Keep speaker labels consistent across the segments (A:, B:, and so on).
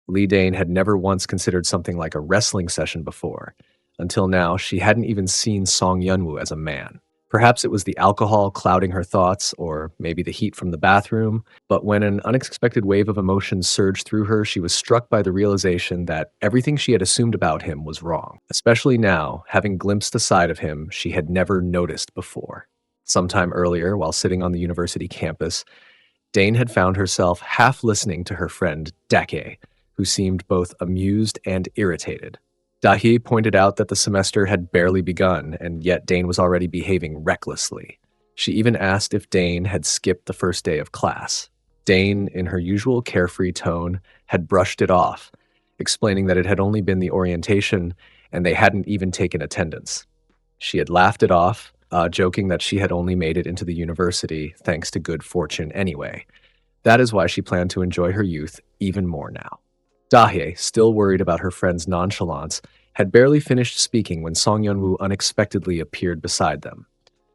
A: Lee Dane had never once considered something like a wrestling session before. Until now, she hadn't even seen Song Yunwoo as a man. Perhaps it was the alcohol clouding her thoughts, or maybe the heat from the bathroom, but when an unexpected wave of emotion surged through her, she was struck by the realization that everything she had assumed about him was wrong, especially now, having glimpsed a side of him she had never noticed before. Sometime earlier, while sitting on the university campus, Dane had found herself half listening to her friend Dake, who seemed both amused and irritated. Dahi pointed out that the semester had barely begun, and yet Dane was already behaving recklessly. She even asked if Dane had skipped the first day of class. Dane, in her usual carefree tone, had brushed it off, explaining that it had only been the orientation and they hadn't even taken attendance. She had laughed it off, joking that she had only made it into the university thanks to good fortune anyway. That is why she planned to enjoy her youth even more now. Dahye, still worried about her friend's nonchalance, had barely finished speaking when Song Yunwoo unexpectedly appeared beside them.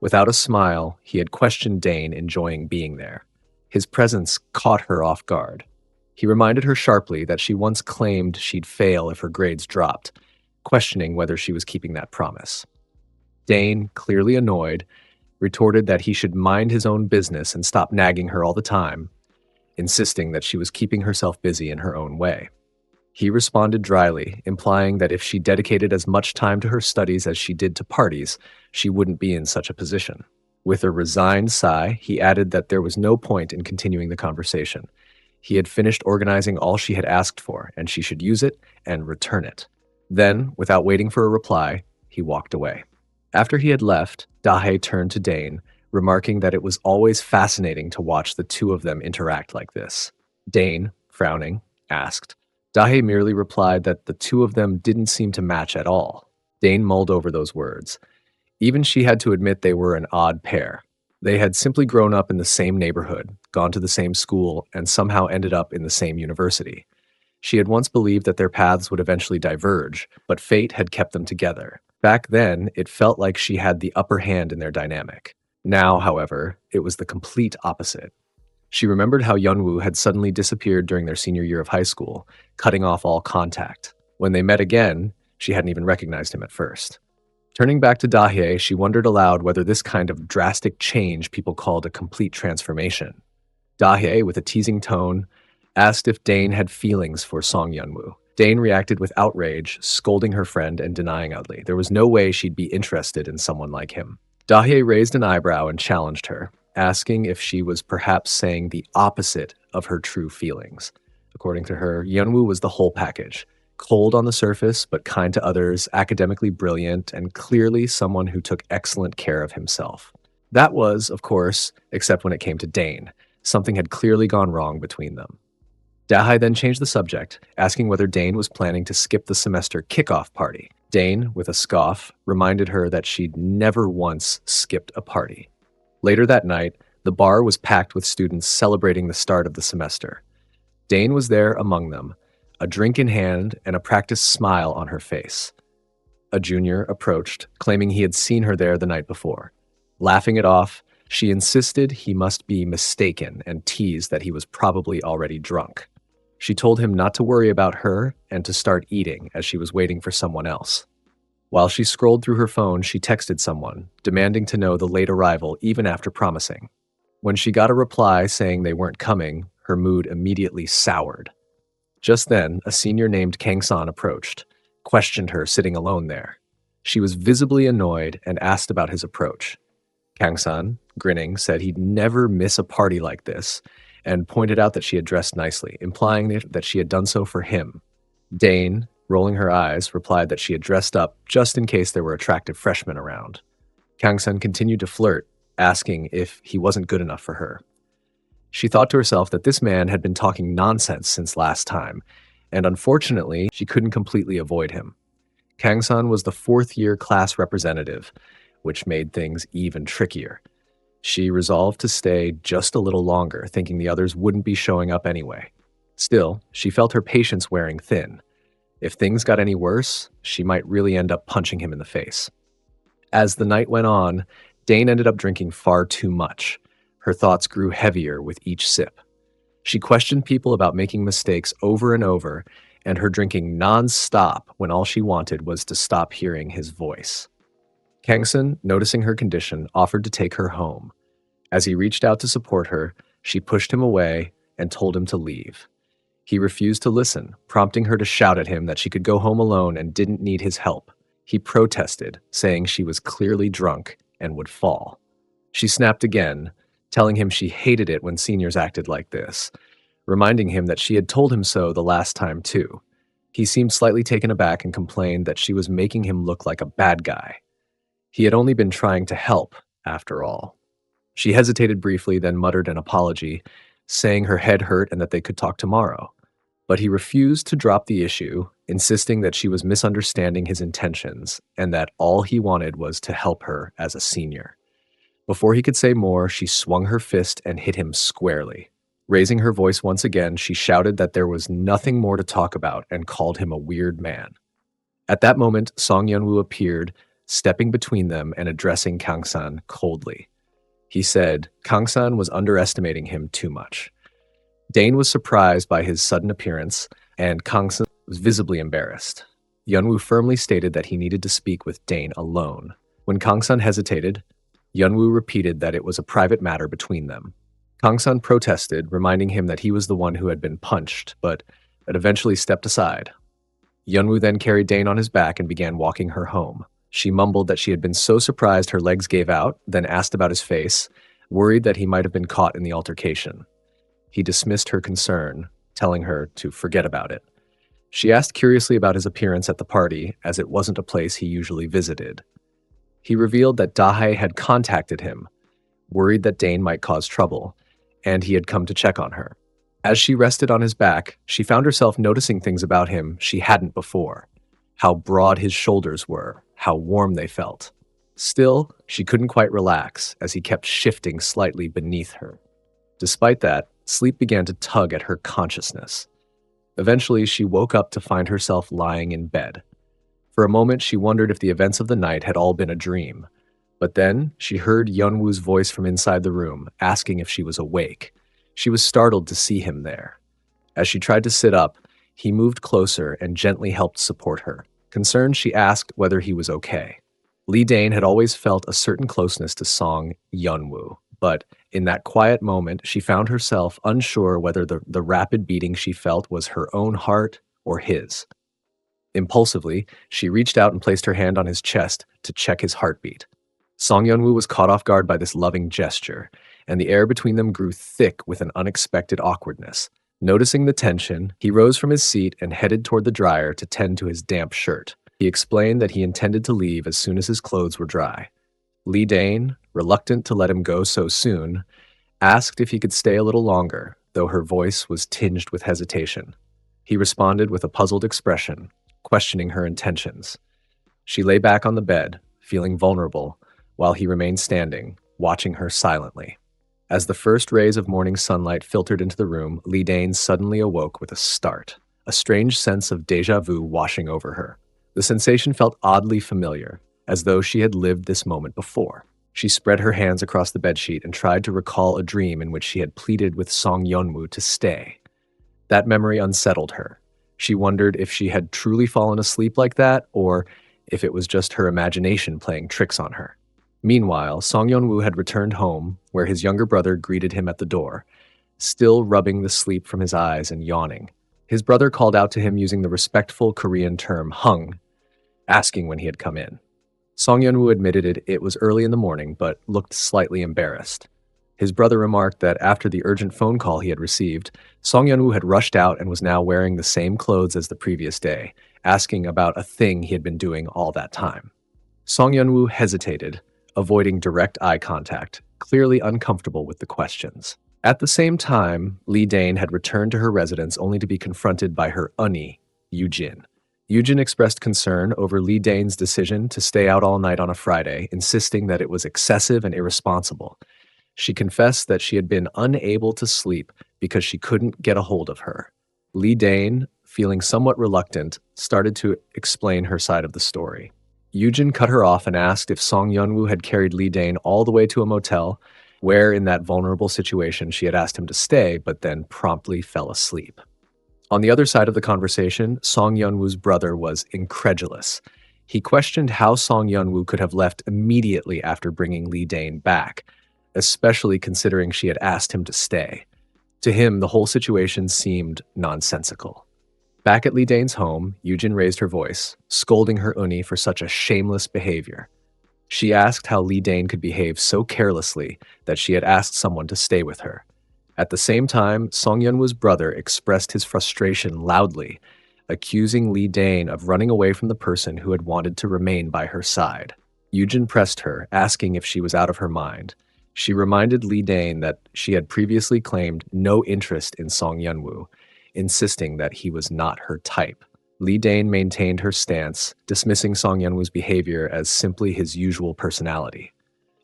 A: Without a smile, he had questioned Dane, enjoying being there. His presence caught her off guard. He reminded her sharply that she once claimed she'd fail if her grades dropped, questioning whether she was keeping that promise. Dane, clearly annoyed, retorted that he should mind his own business and stop nagging her all the time, insisting that she was keeping herself busy in her own way. He responded dryly, implying that if she dedicated as much time to her studies as she did to parties, she wouldn't be in such a position. With a resigned sigh, he added that there was no point in continuing the conversation. He had finished organizing all she had asked for, and she should use it and return it. Then, without waiting for a reply, he walked away. After he had left, Dahe turned to Dane, remarking that it was always fascinating to watch the two of them interact like this. Dane, frowning, asked. Dahe merely replied that the two of them didn't seem to match at all. Dane mulled over those words. Even she had to admit they were an odd pair. They had simply grown up in the same neighborhood, gone to the same school, and somehow ended up in the same university. She had once believed that their paths would eventually diverge, but fate had kept them together. Back then, it felt like she had the upper hand in their dynamic. Now, however, it was the complete opposite. She remembered how Yunwoo had suddenly disappeared during their senior year of high school, cutting off all contact. When they met again, she hadn't even recognized him at first. Turning back to Dahye, she wondered aloud whether this kind of drastic change people called a complete transformation. Dahye, with a teasing tone, asked if Dane had feelings for Song Yunwoo. Dane reacted with outrage, scolding her friend and denying utterly. There was no way she'd be interested in someone like him. Dahye raised an eyebrow and challenged her, asking if she was perhaps saying the opposite of her true feelings. According to her, Yunwoo was the whole package. Cold on the surface, but kind to others, academically brilliant, and clearly someone who took excellent care of himself. That was, of course, except when it came to Dane. Something had clearly gone wrong between them. Dahye then changed the subject, asking whether Dane was planning to skip the semester kickoff party. Dane, with a scoff, reminded her that she'd never once skipped a party. Later that night, the bar was packed with students celebrating the start of the semester. Dane was there among them, a drink in hand and a practiced smile on her face. A junior approached, claiming he had seen her there the night before. Laughing it off, she insisted he must be mistaken and teased that he was probably already drunk. She told him not to worry about her and to start eating as she was waiting for someone else. While she scrolled through her phone, she texted someone, demanding to know the late arrival even after promising. When she got a reply saying they weren't coming, her mood immediately soured. Just then, a senior named Kang-san approached, questioned her sitting alone there. She was visibly annoyed and asked about his approach. Kang-san, grinning, said he'd never miss a party like this and pointed out that she had dressed nicely, implying that she had done so for him. Dane, rolling her eyes, replied that she had dressed up just in case there were attractive freshmen around. Kang-san continued to flirt, asking if he wasn't good enough for her. She thought to herself that this man had been talking nonsense since last time, and unfortunately, she couldn't completely avoid him. Kang-san was the fourth-year class representative, which made things even trickier. She resolved to stay just a little longer, thinking the others wouldn't be showing up anyway. Still, she felt her patience wearing thin. If things got any worse, she might really end up punching him in the face. As the night went on, Dane ended up drinking far too much. Her thoughts grew heavier with each sip. She questioned people about making mistakes over and over, and her drinking non-stop when all she wanted was to stop hearing his voice. Kangsun, noticing her condition, offered to take her home. As he reached out to support her, she pushed him away and told him to leave. He refused to listen, prompting her to shout at him that she could go home alone and didn't need his help. He protested, saying she was clearly drunk and would fall. She snapped again, telling him she hated it when seniors acted like this, reminding him that she had told him so the last time too. He seemed slightly taken aback and complained that she was making him look like a bad guy. He had only been trying to help, after all. She hesitated briefly, then muttered an apology, saying her head hurt and that they could talk tomorrow. But he refused to drop the issue, insisting that she was misunderstanding his intentions and that all he wanted was to help her as a senior. Before he could say more, she swung her fist and hit him squarely. Raising her voice once again, she shouted that there was nothing more to talk about and called him a weird man. At that moment, Song Yeonwoo appeared, stepping between them and addressing Kangsan coldly. He said Kangsan was underestimating him too much. Dane was surprised by his sudden appearance, and Kangsan was visibly embarrassed. Yeonwoo firmly stated that he needed to speak with Dane alone. When Kangsan hesitated, Yeonwoo repeated that it was a private matter between them. Kangsan protested, reminding him that he was the one who had been punched, but had eventually stepped aside. Yeonwoo then carried Dane on his back and began walking her home. She mumbled that she had been so surprised her legs gave out, then asked about his face, worried that he might have been caught in the altercation. He dismissed her concern, telling her to forget about it. She asked curiously about his appearance at the party, as it wasn't a place he usually visited. He revealed that Dahae had contacted him, worried that Dane might cause trouble, and he had come to check on her. As she rested on his back, she found herself noticing things about him she hadn't before. How broad his shoulders were, how warm they felt. Still, she couldn't quite relax as he kept shifting slightly beneath her. Despite that, sleep began to tug at her consciousness. Eventually, she woke up to find herself lying in bed. For a moment, she wondered if the events of the night had all been a dream. But then, she heard Yeonwoo's voice from inside the room, asking if she was awake. She was startled to see him there. As she tried to sit up, he moved closer and gently helped support her. Concerned, she asked whether he was okay. Lee Dane had always felt a certain closeness to Song Yeonwoo, but in that quiet moment, she found herself unsure whether the rapid beating she felt was her own heart or his. Impulsively, she reached out and placed her hand on his chest to check his heartbeat. Song Yeonwoo was caught off guard by this loving gesture, and the air between them grew thick with an unexpected awkwardness. Noticing the tension, he rose from his seat and headed toward the dryer to tend to his damp shirt. He explained that he intended to leave as soon as his clothes were dry. Lee Dane, reluctant to let him go so soon, asked if he could stay a little longer, though her voice was tinged with hesitation. He responded with a puzzled expression, questioning her intentions. She lay back on the bed, feeling vulnerable, while he remained standing, watching her silently. As the first rays of morning sunlight filtered into the room, Lee Dane suddenly awoke with a start, a strange sense of déjà vu washing over her. The sensation felt oddly familiar, as though she had lived this moment before. She spread her hands across the bedsheet and tried to recall a dream in which she had pleaded with Song Yeonwoo to stay. That memory unsettled her. She wondered if she had truly fallen asleep like that, or if it was just her imagination playing tricks on her. Meanwhile, Song Yeonwoo had returned home, where his younger brother greeted him at the door, still rubbing the sleep from his eyes and yawning. His brother called out to him using the respectful Korean term hung, asking when he had come in. Song Yeonwoo admitted it was early in the morning, but looked slightly embarrassed. His brother remarked that after the urgent phone call he had received, Song Yeonwoo had rushed out and was now wearing the same clothes as the previous day, asking about a thing he had been doing all that time. Song Yeonwoo hesitated, avoiding direct eye contact, clearly uncomfortable with the questions. At the same time, Lee Dane had returned to her residence only to be confronted by her unnie, Yoo-jin. Yoo-jin expressed concern over Lee Dane's decision to stay out all night on a Friday, insisting that it was excessive and irresponsible. She confessed that she had been unable to sleep because she couldn't get a hold of her. Lee Dane, feeling somewhat reluctant, started to explain her side of the story. Yoo-jin cut her off and asked if Song Yeonwoo had carried Lee Dane all the way to a motel where in that vulnerable situation she had asked him to stay, but then promptly fell asleep. On the other side of the conversation, Song Yunwoo's brother was incredulous. He questioned how Song Yunwoo could have left immediately after bringing Lee Dane back, especially considering she had asked him to stay. To him, the whole situation seemed nonsensical. Back at Lee Dane's home, Yujin raised her voice, scolding her Uni for such a shameless behavior. She asked how Lee Dane could behave so carelessly that she had asked someone to stay with her. At the same time, Song Yunwoo's brother expressed his frustration loudly, accusing Lee Dane of running away from the person who had wanted to remain by her side. Yujin pressed her, asking if she was out of her mind. She reminded Lee Dane that she had previously claimed no interest in Song Yunwoo, insisting that he was not her type. Lee Dane maintained her stance, dismissing Song Yunwoo's behavior as simply his usual personality.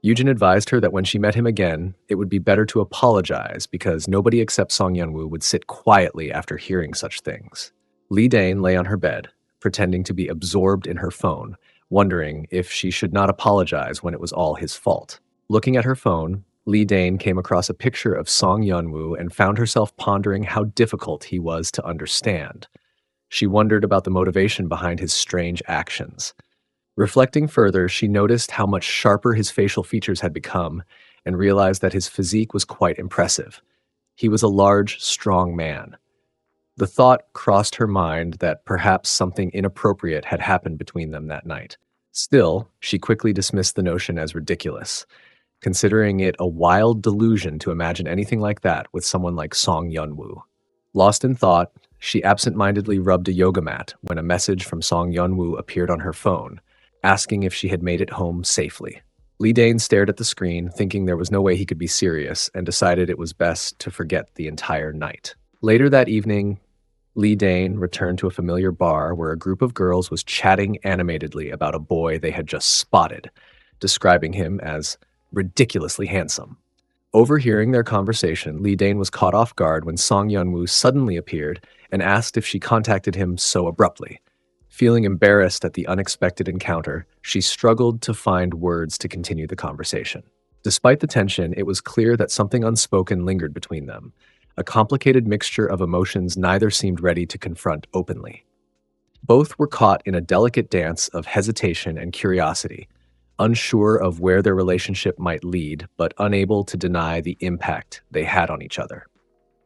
A: Yujin advised her that when she met him again, it would be better to apologize because nobody except Song Yunwoo would sit quietly after hearing such things. Lee Dane lay on her bed, pretending to be absorbed in her phone, wondering if she should not apologize when it was all his fault. Looking at her phone, Lee Dane came across a picture of Song Yunwoo and found herself pondering how difficult he was to understand. She wondered about the motivation behind his strange actions. Reflecting further, she noticed how much sharper his facial features had become and realized that his physique was quite impressive. He was a large, strong man. The thought crossed her mind that perhaps something inappropriate had happened between them that night. Still, she quickly dismissed the notion as ridiculous, considering it a wild delusion to imagine anything like that with someone like Song Yunwoo. Lost in thought, she absent-mindedly rubbed a yoga mat when a message from Song Yunwoo appeared on her phone, asking if she had made it home safely. Lee Dane stared at the screen, thinking there was no way he could be serious, and decided it was best to forget the entire night. Later that evening, Lee Dane returned to a familiar bar where a group of girls was chatting animatedly about a boy they had just spotted, describing him as ridiculously handsome. Overhearing their conversation, Lee Dane was caught off guard when Song Yunwoo suddenly appeared and asked if she contacted him so abruptly. Feeling embarrassed at the unexpected encounter, she struggled to find words to continue the conversation. Despite the tension, it was clear that something unspoken lingered between them, a complicated mixture of emotions neither seemed ready to confront openly. Both were caught in a delicate dance of hesitation and curiosity, unsure of where their relationship might lead, but unable to deny the impact they had on each other.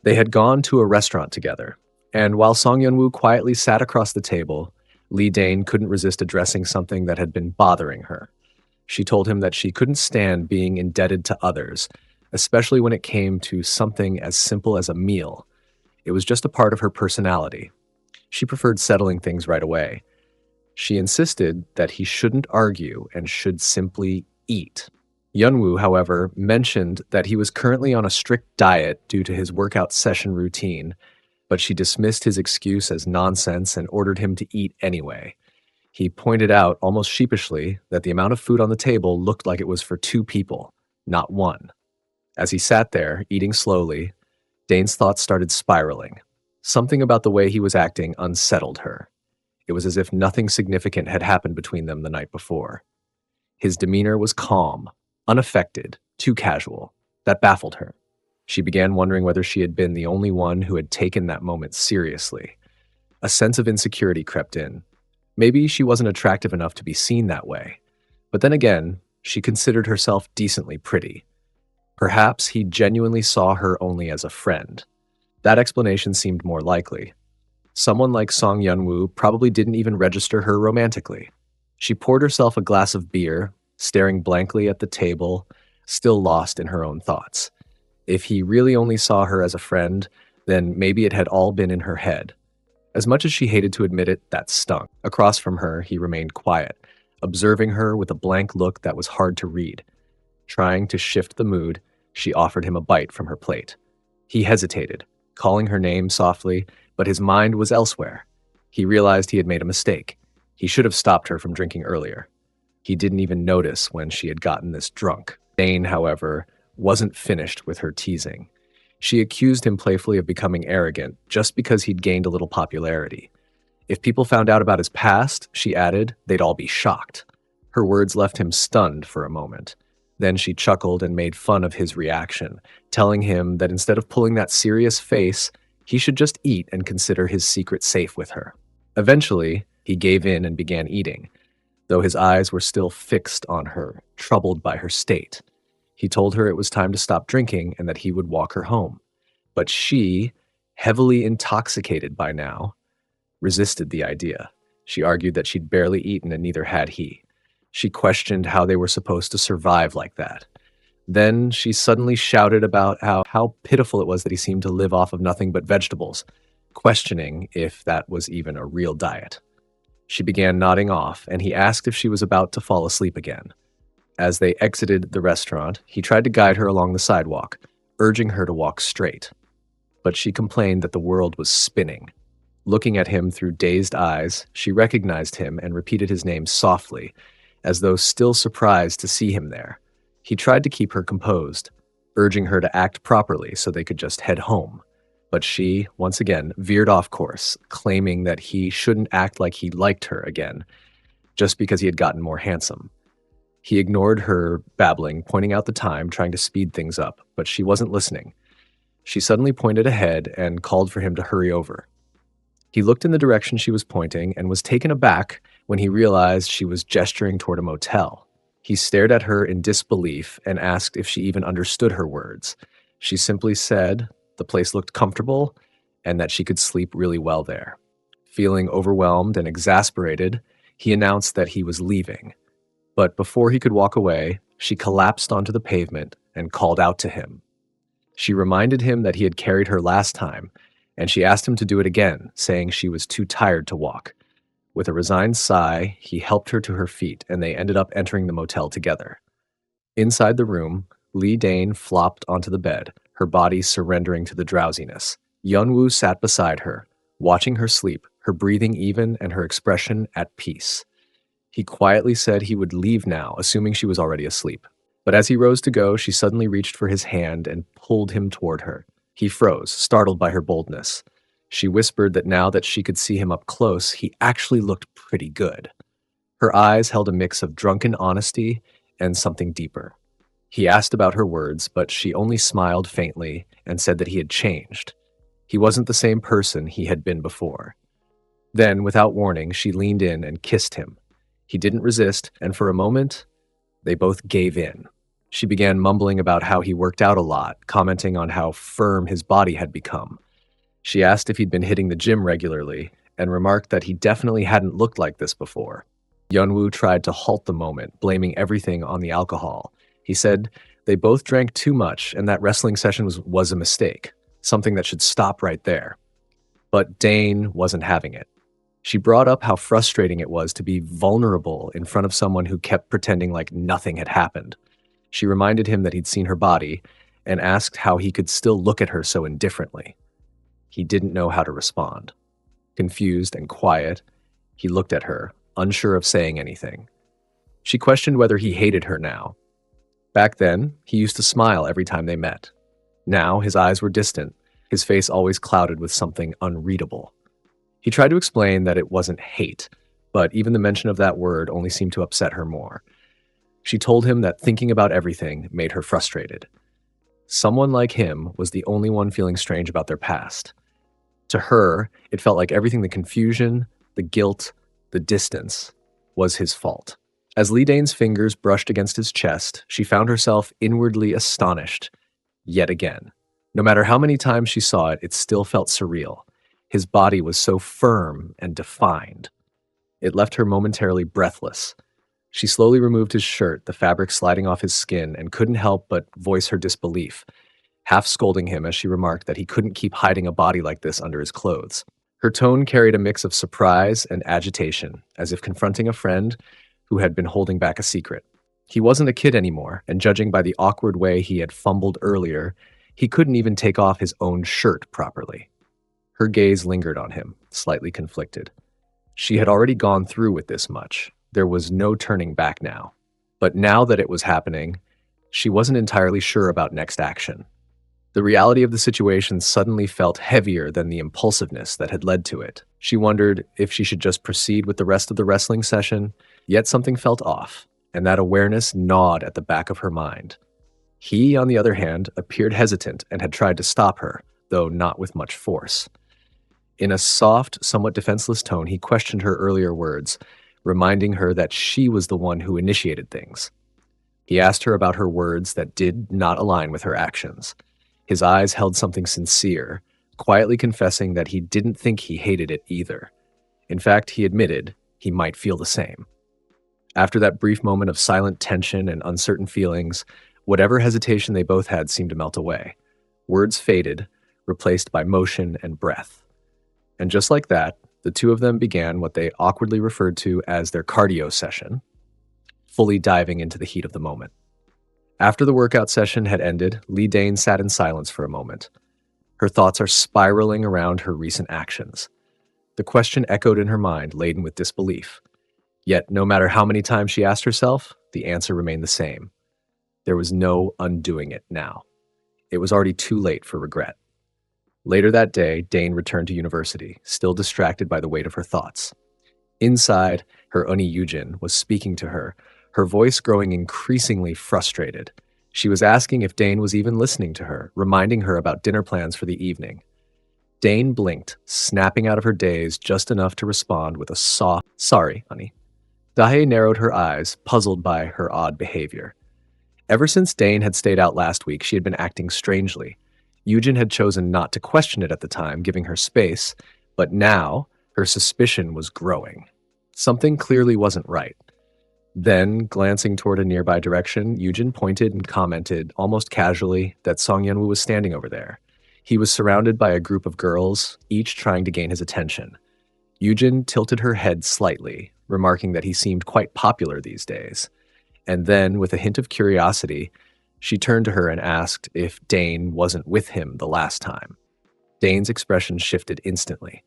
A: They had gone to a restaurant together, and while Song Yunwoo quietly sat across the table, Lee Dane couldn't resist addressing something that had been bothering her. She told him that she couldn't stand being indebted to others, especially when it came to something as simple as a meal. It was just a part of her personality. She preferred settling things right away. She insisted that he shouldn't argue and should simply eat. Yunwoo, however, mentioned that he was currently on a strict diet due to his workout session routine, but she dismissed his excuse as nonsense and ordered him to eat anyway. He pointed out, almost sheepishly, that the amount of food on the table looked like it was for 2 people, not 1. As he sat there, eating slowly, Dane's thoughts started spiraling. Something about the way he was acting unsettled her. It was as if nothing significant had happened between them the night before. His demeanor was calm, unaffected, too casual. That baffled her. She began wondering whether she had been the only one who had taken that moment seriously. A sense of insecurity crept in. Maybe she wasn't attractive enough to be seen that way. But then again, she considered herself decently pretty. Perhaps he genuinely saw her only as a friend. That explanation seemed more likely. Someone like Song Yunwoo probably didn't even register her romantically. She poured herself a glass of beer, staring blankly at the table, still lost in her own thoughts. If he really only saw her as a friend, then maybe it had all been in her head. As much as she hated to admit it, that stung. Across from her, he remained quiet, observing her with a blank look that was hard to read. Trying to shift the mood, she offered him a bite from her plate. He hesitated, calling her name softly, but his mind was elsewhere. He realized he had made a mistake. He should have stopped her from drinking earlier. He didn't even notice when she had gotten this drunk. Dane, however, wasn't finished with her teasing. She accused him playfully of becoming arrogant just because he'd gained a little popularity. If people found out about his past, she added, they'd all be shocked. Her words left him stunned for a moment. Then she chuckled and made fun of his reaction, telling him that instead of pulling that serious face, he should just eat and consider his secret safe with her. Eventually, he gave in and began eating, though his eyes were still fixed on her, troubled by her state. He told her it was time to stop drinking and that he would walk her home. But she, heavily intoxicated by now, resisted the idea. She argued that she'd barely eaten and neither had he. She questioned how they were supposed to survive like that. Then she suddenly shouted about how pitiful it was that he seemed to live off of nothing but vegetables, questioning if that was even a real diet. She began nodding off, and he asked if she was about to fall asleep again. As they exited the restaurant, he tried to guide her along the sidewalk, urging her to walk straight. But she complained that the world was spinning. Looking at him through dazed eyes, she recognized him and repeated his name softly, as though still surprised to see him there. He tried to keep her composed, urging her to act properly so they could just head home. But she, once again, veered off course, claiming that he shouldn't act like he liked her again, just because he had gotten more handsome. He ignored her babbling, pointing out the time, trying to speed things up, but she wasn't listening. She suddenly pointed ahead and called for him to hurry over. He looked in the direction she was pointing and was taken aback when he realized she was gesturing toward a motel. He stared at her in disbelief and asked if she even understood her words. She simply said the place looked comfortable and that she could sleep really well there. Feeling overwhelmed and exasperated, he announced that he was leaving. But before he could walk away, she collapsed onto the pavement and called out to him. She reminded him that he had carried her last time, and she asked him to do it again, saying she was too tired to walk. With a resigned sigh, he helped her to her feet, and they ended up entering the motel together. Inside the room, Lee Dane flopped onto the bed, her body surrendering to the drowsiness. Yeonwoo sat beside her, watching her sleep, her breathing even and her expression at peace. He quietly said he would leave now, assuming she was already asleep. But as he rose to go, she suddenly reached for his hand and pulled him toward her. He froze, startled by her boldness. She whispered that now that she could see him up close, he actually looked pretty good. Her eyes held a mix of drunken honesty and something deeper. He asked about her words, but she only smiled faintly and said that he had changed. He wasn't the same person he had been before. Then, without warning, she leaned in and kissed him. He didn't resist, and for a moment, they both gave in. She began mumbling about how he worked out a lot, commenting on how firm his body had become. She asked if he'd been hitting the gym regularly, and remarked that he definitely hadn't looked like this before. Yeonwoo tried to halt the moment, blaming everything on the alcohol. He said they both drank too much, and that wrestling session was a mistake, something that should stop right there. But Dane wasn't having it. She brought up how frustrating it was to be vulnerable in front of someone who kept pretending like nothing had happened. She reminded him that he'd seen her body and asked how he could still look at her so indifferently. He didn't know how to respond. Confused and quiet, he looked at her, unsure of saying anything. She questioned whether he hated her now. Back then, he used to smile every time they met. Now, his eyes were distant, his face always clouded with something unreadable. He tried to explain that it wasn't hate, but even the mention of that word only seemed to upset her more. She told him that thinking about everything made her frustrated. Someone like him was the only one feeling strange about their past. To her, it felt like everything, the confusion, the guilt, the distance, was his fault. As Lee Dane's fingers brushed against his chest, she found herself inwardly astonished, yet again. No matter how many times she saw it, it still felt surreal. His body was so firm and defined. It left her momentarily breathless. She slowly removed his shirt, the fabric sliding off his skin, and couldn't help but voice her disbelief, half scolding him as she remarked that he couldn't keep hiding a body like this under his clothes. Her tone carried a mix of surprise and agitation, as if confronting a friend who had been holding back a secret. He wasn't a kid anymore, and judging by the awkward way he had fumbled earlier, he couldn't even take off his own shirt properly. Her gaze lingered on him, slightly conflicted. She had already gone through with this much. There was no turning back now. But now that it was happening, she wasn't entirely sure about next action. The reality of the situation suddenly felt heavier than the impulsiveness that had led to it. She wondered if she should just proceed with the rest of the wrestling session, yet something felt off. and that awareness gnawed at the back of her mind. He, on the other hand, appeared hesitant and had tried to stop her, though not with much force. In a soft, somewhat defenseless tone, he questioned her earlier words, reminding her that she was the one who initiated things. He asked her about her words that did not align with her actions. His eyes held something sincere, quietly confessing that he didn't think he hated it either. In fact, he admitted he might feel the same. After that brief moment of silent tension and uncertain feelings, whatever hesitation they both had seemed to melt away. Words faded, replaced by motion and breath. And just like that, the two of them began what they awkwardly referred to as their cardio session, fully diving into the heat of the moment. After the workout session had ended, Lee Dane sat in silence for a moment. Her thoughts are spiraling around her recent actions. The question echoed in her mind, laden with disbelief. Yet, no matter how many times she asked herself, the answer remained the same. There was no undoing it now. It was already too late for regret. Later that day, Dane returned to university, still distracted by the weight of her thoughts. Inside, her Oni Yujin was speaking to her, her voice growing increasingly frustrated. She was asking if Dane was even listening to her, reminding her about dinner plans for the evening. Dane blinked, snapping out of her daze just enough to respond with a soft, "Sorry, honey." Dahye narrowed her eyes, puzzled by her odd behavior. Ever since Dane had stayed out last week, she had been acting strangely. Yujin had chosen not to question it at the time, giving her space, but now her suspicion was growing. Something clearly wasn't right. Then, glancing toward a nearby direction, Yujin pointed and commented, almost casually, that Song Yeonwoo was standing over there. He was surrounded by a group of girls, each trying to gain his attention. Yujin tilted her head slightly, remarking that he seemed quite popular these days. And then, with a hint of curiosity, she turned to her and asked if Dane wasn't with him the last time. Dane's expression shifted instantly.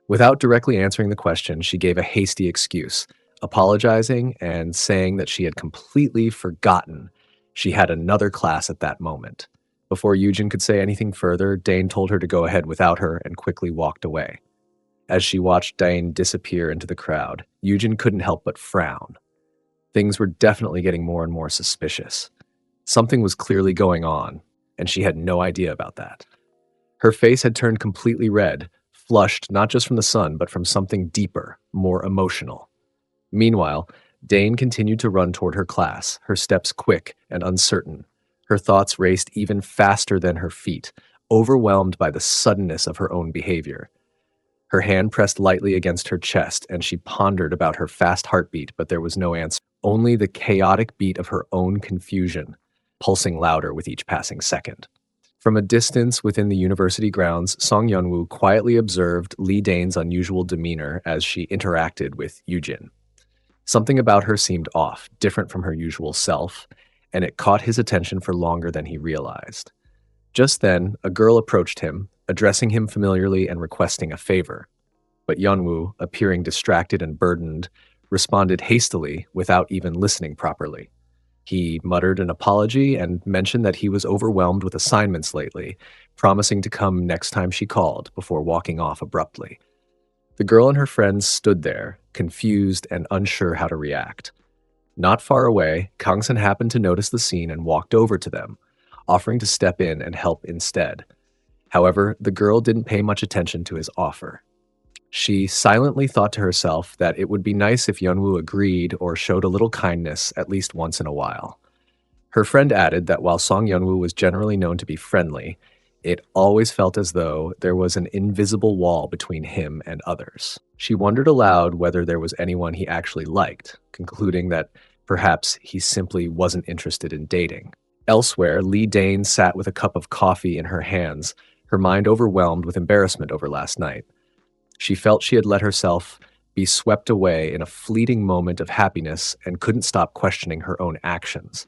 A: Without directly answering the question, she gave a hasty excuse, apologizing and saying that she had completely forgotten she had another class at that moment. Before Yujin could say anything further, Dane told her to go ahead without her and quickly walked away. As she watched Dane disappear into the crowd, Yujin couldn't help but frown. Things were definitely getting more and more suspicious. Something was clearly going on, and she had no idea about that. Her face had turned completely red, flushed not just from the sun, but from something deeper, more emotional. Meanwhile, Dane continued to run toward her class, her steps quick and uncertain. Her thoughts raced even faster than her feet, overwhelmed by the suddenness of her own behavior. Her hand pressed lightly against her chest, and she pondered about her fast heartbeat, but there was no answer. Only the chaotic beat of her own confusion, pulsing louder with each passing second. From a distance within the university grounds, Song Yeonwoo quietly observed Lee Dane's unusual demeanor as she interacted with Yujin. Something about her seemed off, different from her usual self, and it caught his attention for longer than he realized. Just then, a girl approached him, addressing him familiarly and requesting a favor. But Yeonwoo, appearing distracted and burdened, responded hastily without even listening properly. He muttered an apology and mentioned that he was overwhelmed with assignments lately, promising to come next time she called before walking off abruptly. The girl and her friends stood there, confused and unsure how to react. Not far away, Kangsun happened to notice the scene and walked over to them, offering to step in and help instead. However, the girl didn't pay much attention to his offer. She silently thought to herself that it would be nice if Yeonwoo agreed or showed a little kindness at least once in a while. Her friend added that while Song Yeonwoo was generally known to be friendly, it always felt as though there was an invisible wall between him and others. She wondered aloud whether there was anyone he actually liked, concluding that perhaps he simply wasn't interested in dating. Elsewhere, Lee Dane sat with a cup of coffee in her hands, her mind overwhelmed with embarrassment over last night. She felt she had let herself be swept away in a fleeting moment of happiness and couldn't stop questioning her own actions.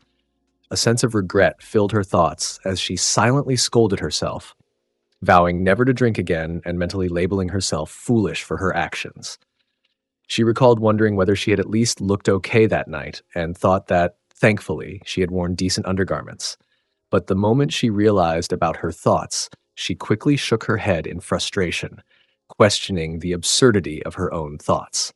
A: A sense of regret filled her thoughts as she silently scolded herself, vowing never to drink again and mentally labeling herself foolish for her actions. She recalled wondering whether she had at least looked okay that night and thought that, thankfully, she had worn decent undergarments. But the moment she realized about her thoughts, she quickly shook her head in frustration, questioning the absurdity of her own thoughts.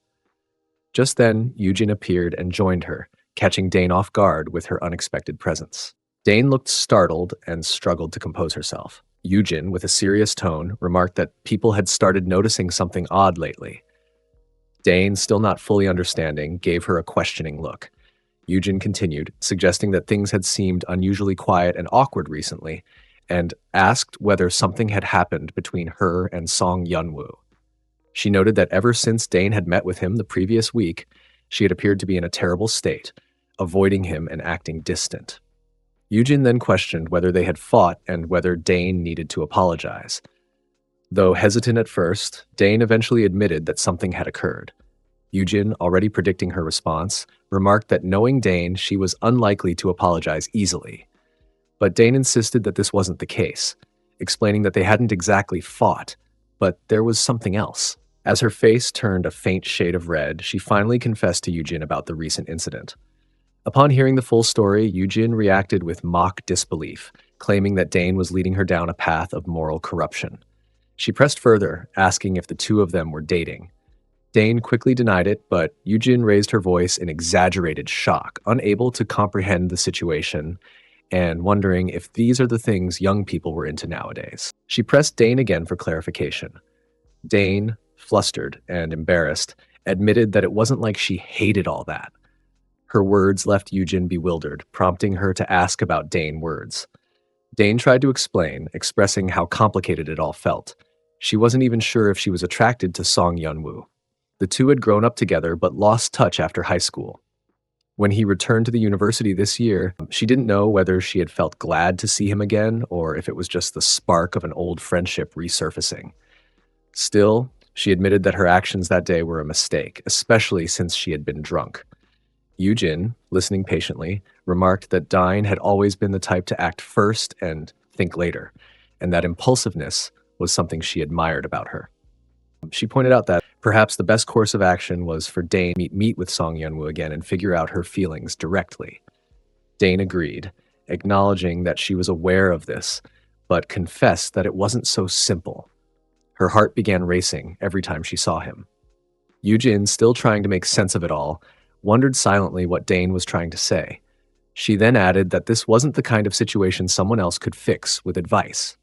A: Just then, Yujin appeared and joined her, catching Dane off guard with her unexpected presence. Dane looked startled and struggled to compose herself. Yujin, with a serious tone, remarked that people had started noticing something odd lately. Dane, still not fully understanding, gave her a questioning look. Yujin continued, suggesting that things had seemed unusually quiet and awkward recently, and asked whether something had happened between her and Song Yunwoo. She noted that ever since Dane had met with him the previous week, she had appeared to be in a terrible state, avoiding him and acting distant. Yujin then questioned whether they had fought and whether Dane needed to apologize. Though hesitant at first, Dane eventually admitted that something had occurred. Yujin, already predicting her response, remarked that knowing Dane, she was unlikely to apologize easily. But Dane insisted that this wasn't the case, explaining that they hadn't exactly fought, but there was something else. As her face turned a faint shade of red, she finally confessed to Yujin about the recent incident. Upon hearing the full story, Yujin reacted with mock disbelief, claiming that Dane was leading her down a path of moral corruption. She pressed further, asking if the two of them were dating. Dane quickly denied it, but Yujin raised her voice in exaggerated shock, unable to comprehend the situation and wondering if these are the things young people were into nowadays. She pressed Dane again for clarification. Dane, flustered and embarrassed, admitted that it wasn't like she hated all that. Her words left Yujin bewildered, prompting her to ask about Dane words. Dane tried to explain, expressing how complicated it all felt. She wasn't even sure if she was attracted to Song Yunwoo. The two had grown up together but lost touch after high school. When he returned to the university this year, she didn't know whether she had felt glad to see him again or if it was just the spark of an old friendship resurfacing. Still, she admitted that her actions that day were a mistake, especially since she had been drunk. Yujin, listening patiently, remarked that Dine had always been the type to act first and think later, and that impulsiveness was something she admired about her. She pointed out that perhaps the best course of action was for Dane to meet with Song Yunwoo again and figure out her feelings directly. Dane agreed, acknowledging that she was aware of this, but confessed that it wasn't so simple. Her heart began racing every time she saw him. Yujin, still trying to make sense of it all, wondered silently what Dane was trying to say. She then added that this wasn't the kind of situation someone else could fix with advice.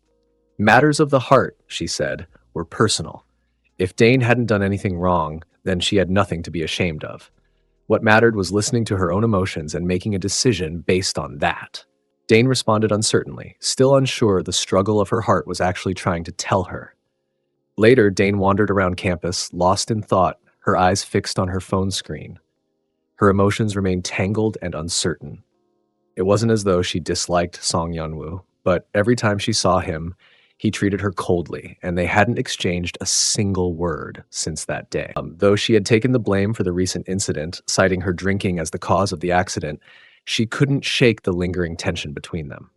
A: Matters of the heart, she said, were personal. If Dane hadn't done anything wrong, then she had nothing to be ashamed of. What mattered was listening to her own emotions and making a decision based on that. Dane responded uncertainly, still unsure the struggle of her heart was actually trying to tell her. Later, Dane wandered around campus, lost in thought, her eyes fixed on her phone screen. Her emotions remained tangled and uncertain. It wasn't as though she disliked Song Yunwoo, but every time she saw him, he treated her coldly, and they hadn't exchanged a single word since that day. Though she had taken the blame for the recent incident, citing her drinking as the cause of the accident, she couldn't shake the lingering tension between them.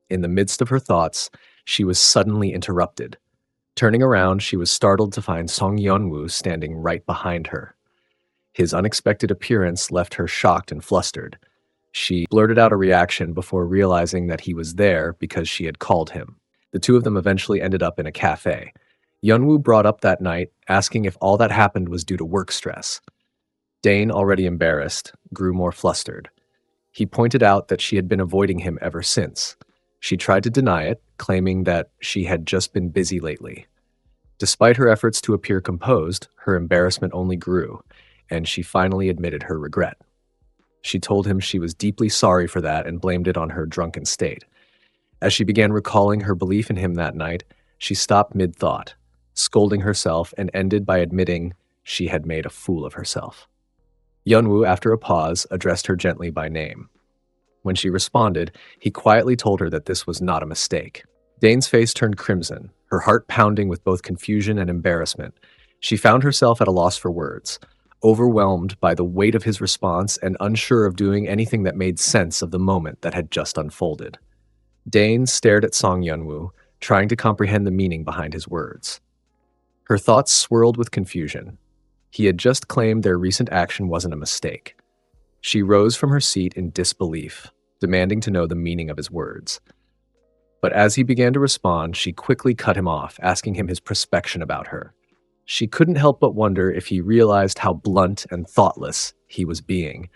A: In the midst of her thoughts, she was suddenly interrupted. Turning around, she was startled to find Song Yunwoo standing right behind her. His unexpected appearance left her shocked and flustered. She blurted out a reaction before realizing that he was there because she had called him. The two of them eventually ended up in a cafe. Yunwoo brought up that night, asking if all that happened was due to work stress. Dane, already embarrassed, grew more flustered. He pointed out that she had been avoiding him ever since. She tried to deny it, claiming that she had just been busy lately. Despite her efforts to appear composed, her embarrassment only grew, and she finally admitted her regret. She told him she was deeply sorry for that and blamed it on her drunken state. As she began recalling her belief in him that night, she stopped mid-thought, scolding herself, and ended by admitting she had made a fool of herself. Yunwoo, after a pause, addressed her gently by name. When she responded, he quietly told her that this was not a mistake. Dane's face turned crimson, her heart pounding with both confusion and embarrassment. She found herself at a loss for words, overwhelmed by the weight of his response and unsure of doing anything that made sense of the moment that had just unfolded. Dane stared at Song Yunwoo, trying to comprehend the meaning behind his words. Her thoughts swirled with confusion. He had just claimed their recent action wasn't a mistake. She rose from her seat in disbelief, demanding to know the meaning of his words. But as he began to respond, she quickly cut him off, asking him his prospection about her. She couldn't help but wonder if he realized how blunt and thoughtless he was being,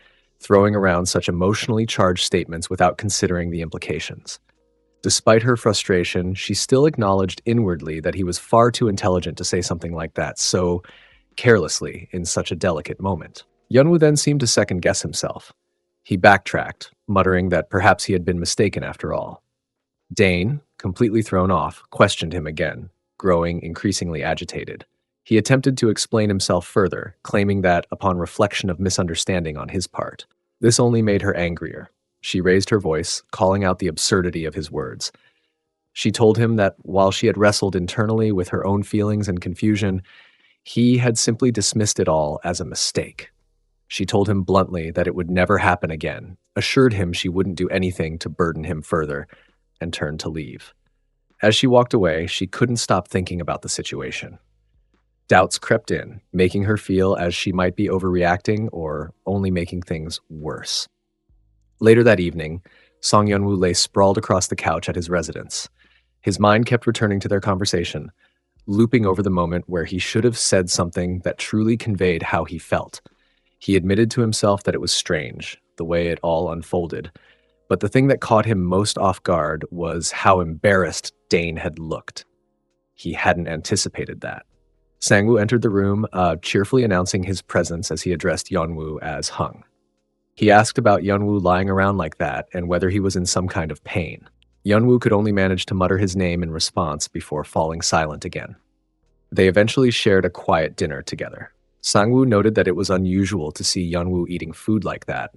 A: throwing around such emotionally charged statements without considering the implications. Despite her frustration, she still acknowledged inwardly that he was far too intelligent to say something like that so carelessly in such a delicate moment. Yeonwoo then seemed to second-guess himself. He backtracked, muttering that perhaps he had been mistaken after all. Dane, completely thrown off, questioned him again, growing increasingly agitated. He attempted to explain himself further, claiming that, upon reflection of misunderstanding on his part, this only made her angrier. She raised her voice, calling out the absurdity of his words. She told him that while she had wrestled internally with her own feelings and confusion, he had simply dismissed it all as a mistake. She told him bluntly that it would never happen again, assured him she wouldn't do anything to burden him further, and turned to leave. As she walked away, she couldn't stop thinking about the situation. Doubts crept in, making her feel as she might be overreacting or only making things worse. Later that evening, Song Yeonwoo lay sprawled across the couch at his residence. His mind kept returning to their conversation, looping over the moment where he should have said something that truly conveyed how he felt. He admitted to himself that it was strange, the way it all unfolded, but the thing that caught him most off guard was how embarrassed Dane had looked. He hadn't anticipated that. Sangwoo entered the room, cheerfully announcing his presence as he addressed Yeonwoo as Hung. He asked about Yeonwoo lying around like that and whether he was in some kind of pain. Yeonwoo could only manage to mutter his name in response before falling silent again. They eventually shared a quiet dinner together. Sangwoo noted that it was unusual to see Yeonwoo eating food like that,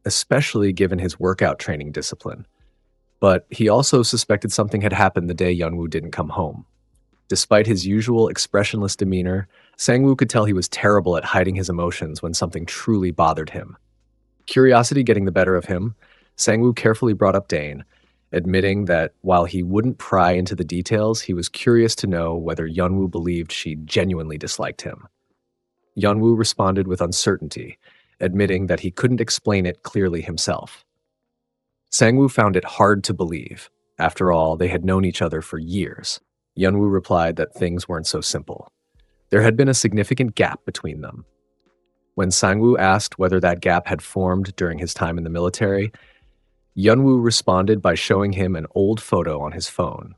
A: especially given his workout training discipline. But he also suspected something had happened the day Yeonwoo didn't come home. Despite his usual expressionless demeanor, Sangwoo could tell he was terrible at hiding his emotions when something truly bothered him. Curiosity getting the better of him, Sangwoo carefully brought up Dane, admitting that while he wouldn't pry into the details, he was curious to know whether Yeonwoo believed she genuinely disliked him. Yeonwoo responded with uncertainty, admitting that he couldn't explain it clearly himself. Sangwoo found it hard to believe. After all, they had known each other for years. Yeonwoo replied that things weren't so simple. There had been a significant gap between them. When Sangwoo asked whether that gap had formed during his time in the military, Yeonwoo responded by showing him an old photo on his phone.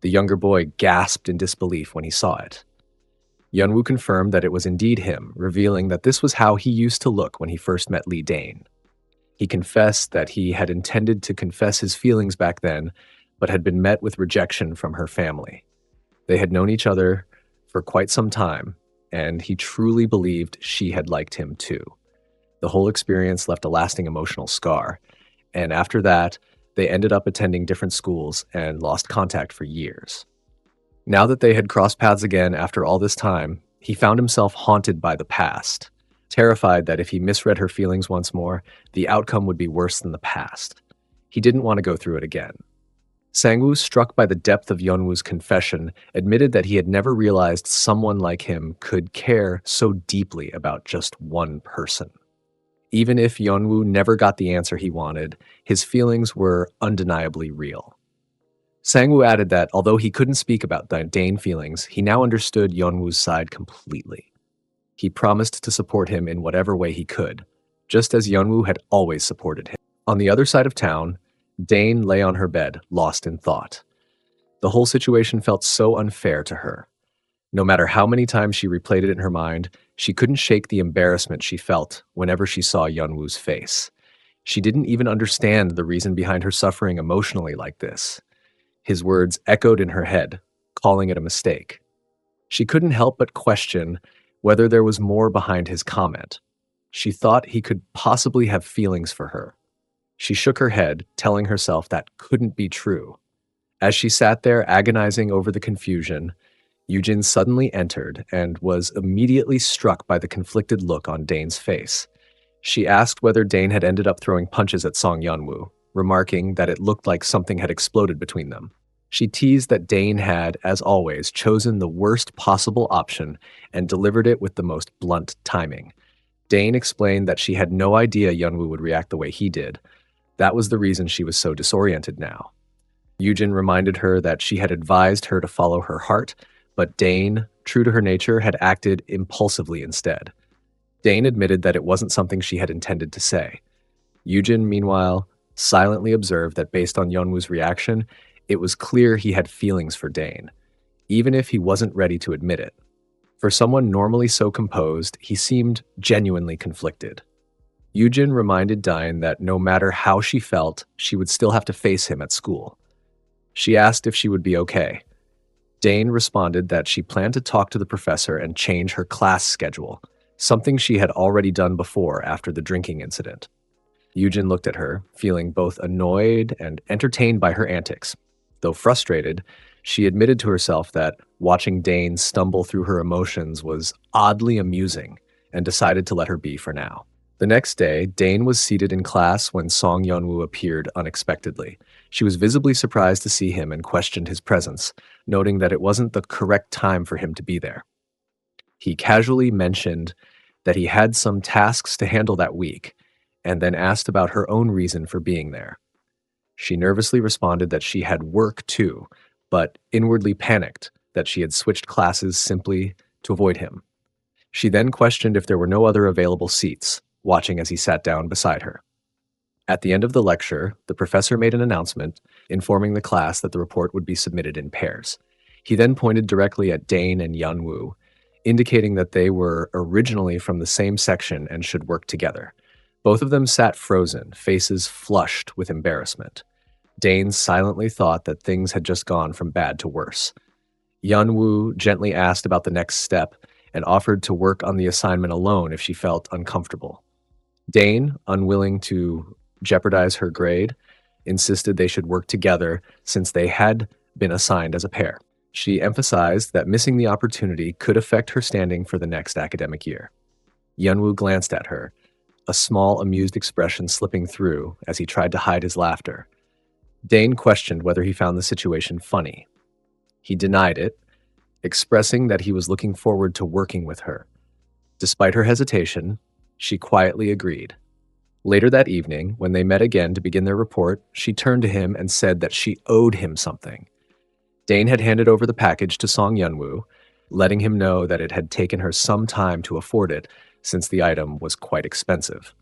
A: The younger boy gasped in disbelief when he saw it. Yeonwoo confirmed that it was indeed him, revealing that this was how he used to look when he first met Lee Dane. He confessed that he had intended to confess his feelings back then, but had been met with rejection from her family. They had known each other for quite some time, and he truly believed she had liked him too. The whole experience left a lasting emotional scar, and after that, they ended up attending different schools and lost contact for years. Now that they had crossed paths again after all this time, he found himself haunted by the past, terrified that if he misread her feelings once more, the outcome would be worse than the past. He didn't want to go through it again. Sangwoo, struck by the depth of Yeonwoo's confession, admitted that he had never realized someone like him could care so deeply about just one person. Even if Yeonwoo never got the answer he wanted, his feelings were undeniably real. Sangwoo added that although he couldn't speak about Dane feelings, he now understood Yeonwoo's side completely. He promised to support him in whatever way he could, just as Yeonwoo had always supported him. On the other side of town, Dane lay on her bed, lost in thought. The whole situation felt so unfair to her. No matter how many times she replayed it in her mind, she couldn't shake the embarrassment she felt whenever she saw Yeonwoo's face. She didn't even understand the reason behind her suffering emotionally like this. His words echoed in her head, calling it a mistake. She couldn't help but question whether there was more behind his comment. She thought he could possibly have feelings for her. She shook her head, telling herself that couldn't be true. As she sat there agonizing over the confusion, Yujin suddenly entered and was immediately struck by the conflicted look on Dane's face. She asked whether Dane had ended up throwing punches at Song Yeonwoo, remarking that it looked like something had exploded between them. She teased that Dane had, as always, chosen the worst possible option and delivered it with the most blunt timing. Dane explained that she had no idea Yeonwoo would react the way he did. That was the reason she was so disoriented now. Yujin reminded her that she had advised her to follow her heart, but Dane, true to her nature, had acted impulsively instead. Dane admitted that it wasn't something she had intended to say. Yujin, meanwhile, silently observed that based on Yeonwoo's reaction, it was clear he had feelings for Dane, even if he wasn't ready to admit it. For someone normally so composed, he seemed genuinely conflicted. Yujin reminded Dine that no matter how she felt, she would still have to face him at school. She asked if she would be okay. Dane responded that she planned to talk to the professor and change her class schedule, something she had already done before after the drinking incident. Yujin looked at her, feeling both annoyed and entertained by her antics. Though frustrated, she admitted to herself that watching Dane stumble through her emotions was oddly amusing and decided to let her be for now. The next day, Dane was seated in class when Song Yeonwoo appeared unexpectedly. She was visibly surprised to see him and questioned his presence, noting that it wasn't the correct time for him to be there. He casually mentioned that he had some tasks to handle that week, and then asked about her own reason for being there. She nervously responded that she had work too, but inwardly panicked that she had switched classes simply to avoid him. She then questioned if there were no other available seats, watching as he sat down beside her. At the end of the lecture, the professor made an announcement informing the class that the report would be submitted in pairs. He then pointed directly at Dane and Yeonwoo, indicating that they were originally from the same section and should work together. Both of them sat frozen, faces flushed with embarrassment. Dane silently thought that things had just gone from bad to worse. Yeonwoo gently asked about the next step and offered to work on the assignment alone if she felt uncomfortable. Dane, unwilling to jeopardize her grade, insisted they should work together since they had been assigned as a pair. She emphasized that missing the opportunity could affect her standing for the next academic year. Yeonwoo glanced at her, a small amused expression slipping through as he tried to hide his laughter. Dane questioned whether he found the situation funny. He denied it, expressing that he was looking forward to working with her. Despite her hesitation, she quietly agreed. Later that evening, when they met again to begin their report, she turned to him and said that she owed him something. Dane had handed over the package to Song Yeonwoo, letting him know that it had taken her some time to afford it since the item was quite expensive.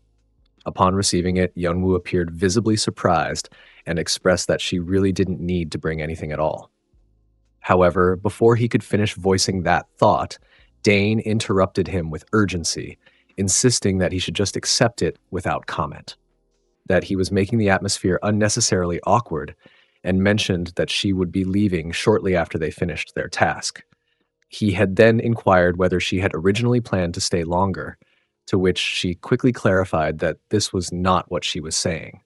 A: Upon receiving it, Yeonwoo appeared visibly surprised and expressed that she really didn't need to bring anything at all. However, before he could finish voicing that thought, Dane interrupted him with urgency, insisting that he should just accept it without comment, that he was making the atmosphere unnecessarily awkward, and mentioned that she would be leaving shortly after they finished their task. He had then inquired whether she had originally planned to stay longer, to which she quickly clarified that this was not what she was saying.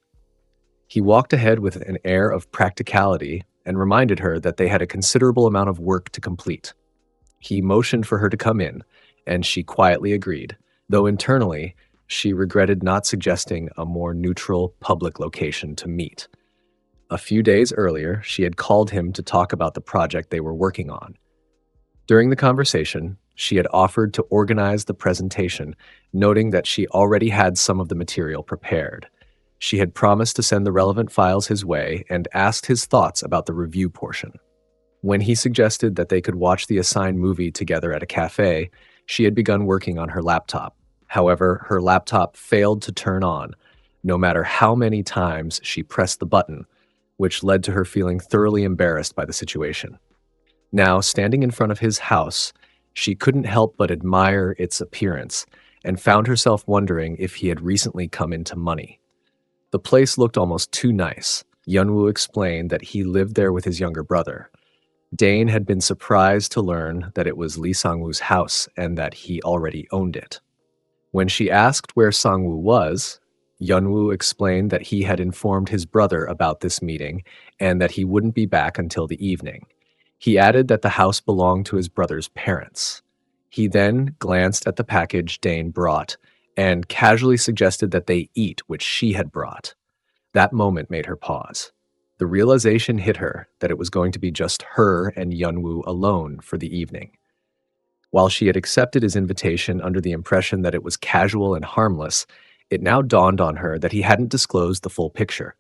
A: He walked ahead with an air of practicality and reminded her that they had a considerable amount of work to complete. He motioned for her to come in, and she quietly agreed, though internally she regretted not suggesting a more neutral public location to meet. A few days earlier, she had called him to talk about the project they were working on. During the conversation, she had offered to organize the presentation, noting that she already had some of the material prepared. She had promised to send the relevant files his way and asked his thoughts about the review portion. When he suggested that they could watch the assigned movie together at a cafe, she had begun working on her laptop. However, her laptop failed to turn on, no matter how many times she pressed the button, which led to her feeling thoroughly embarrassed by the situation. Now, standing in front of his house, she couldn't help but admire its appearance and found herself wondering if he had recently come into money. The place looked almost too nice. Yeonwoo explained that he lived there with his younger brother. Dane had been surprised to learn that it was Lee Sang-woo's house and that he already owned it. When she asked where Sang-woo was, Yeonwoo explained that he had informed his brother about this meeting and that he wouldn't be back until the evening. He added that the house belonged to his brother's parents. He then glanced at the package Dane brought and casually suggested that they eat what she had brought. That moment made her pause. The realization hit her that it was going to be just her and Yeonwoo alone for the evening. While she had accepted his invitation under the impression that it was casual and harmless, it now dawned on her that he hadn't disclosed the full picture,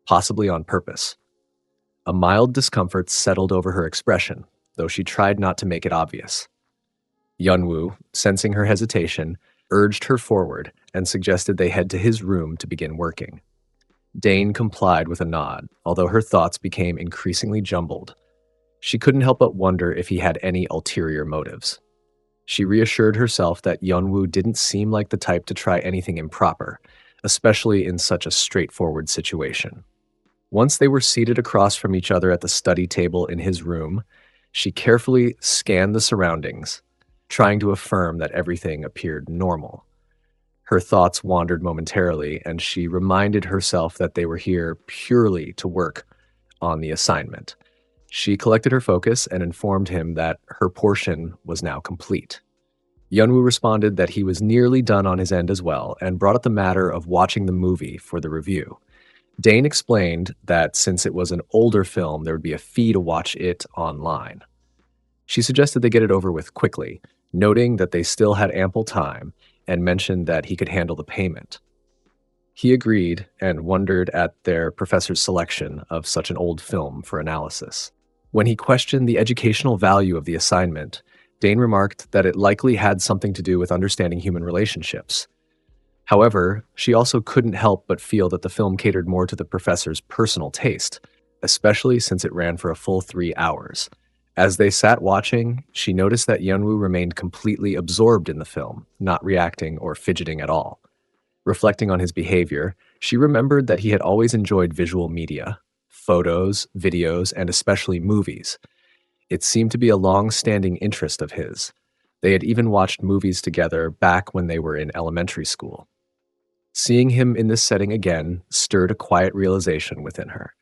A: possibly on purpose. A mild discomfort settled over her expression, though she tried not to make it obvious. Yeonwoo, sensing her hesitation, urged her forward, and suggested they head to his room to begin working. Dane complied with a nod, although her thoughts became increasingly jumbled. She couldn't help but wonder if he had any ulterior motives. She reassured herself that Yeonwoo didn't seem like the type to try anything improper, especially in such a straightforward situation. Once they were seated across from each other at the study table in his room, she carefully scanned the surroundings, trying to affirm that everything appeared normal. Her thoughts wandered momentarily, and she reminded herself that they were here purely to work on the assignment. She collected her focus and informed him that her portion was now complete. Yeonwoo responded that he was nearly done on his end as well and brought up the matter of watching the movie for the review. Dane explained that since it was an older film, there would be a fee to watch it online. She suggested they get it over with quickly, noting that they still had ample time, and mentioned that he could handle the payment. He agreed and wondered at their professor's selection of such an old film for analysis. When he questioned the educational value of the assignment, Dane remarked that it likely had something to do with understanding human relationships. However, she also couldn't help but feel that the film catered more to the professor's personal taste, especially since it ran for a full 3 hours. As they sat watching, she noticed that Yeonwoo remained completely absorbed in the film, not reacting or fidgeting at all. Reflecting on his behavior, she remembered that he had always enjoyed visual media, photos, videos, and especially movies. It seemed to be a long-standing interest of his. They had even watched movies together back when they were in elementary school. Seeing him in this setting again stirred a quiet realization within her.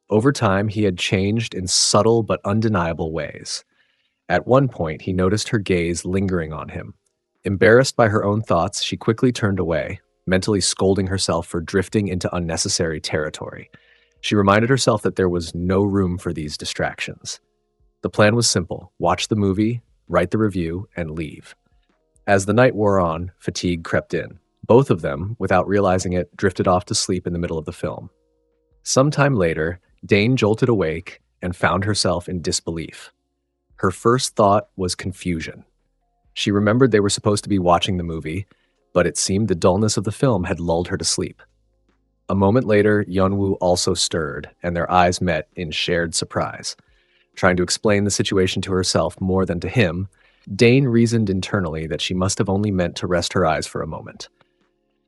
A: Over time, he had changed in subtle but undeniable ways. At one point, he noticed her gaze lingering on him. Embarrassed by her own thoughts, she quickly turned away, mentally scolding herself for drifting into unnecessary territory. She reminded herself that there was no room for these distractions. The plan was simple: watch the movie, write the review, and leave. As the night wore on, fatigue crept in. Both of them, without realizing it, drifted off to sleep in the middle of the film. Sometime later, Dane jolted awake and found herself in disbelief. Her first thought was confusion. She remembered they were supposed to be watching the movie, but it seemed the dullness of the film had lulled her to sleep. A moment later, Yeonwoo also stirred, and their eyes met in shared surprise. Trying to explain the situation to herself more than to him, Dane reasoned internally that she must have only meant to rest her eyes for a moment.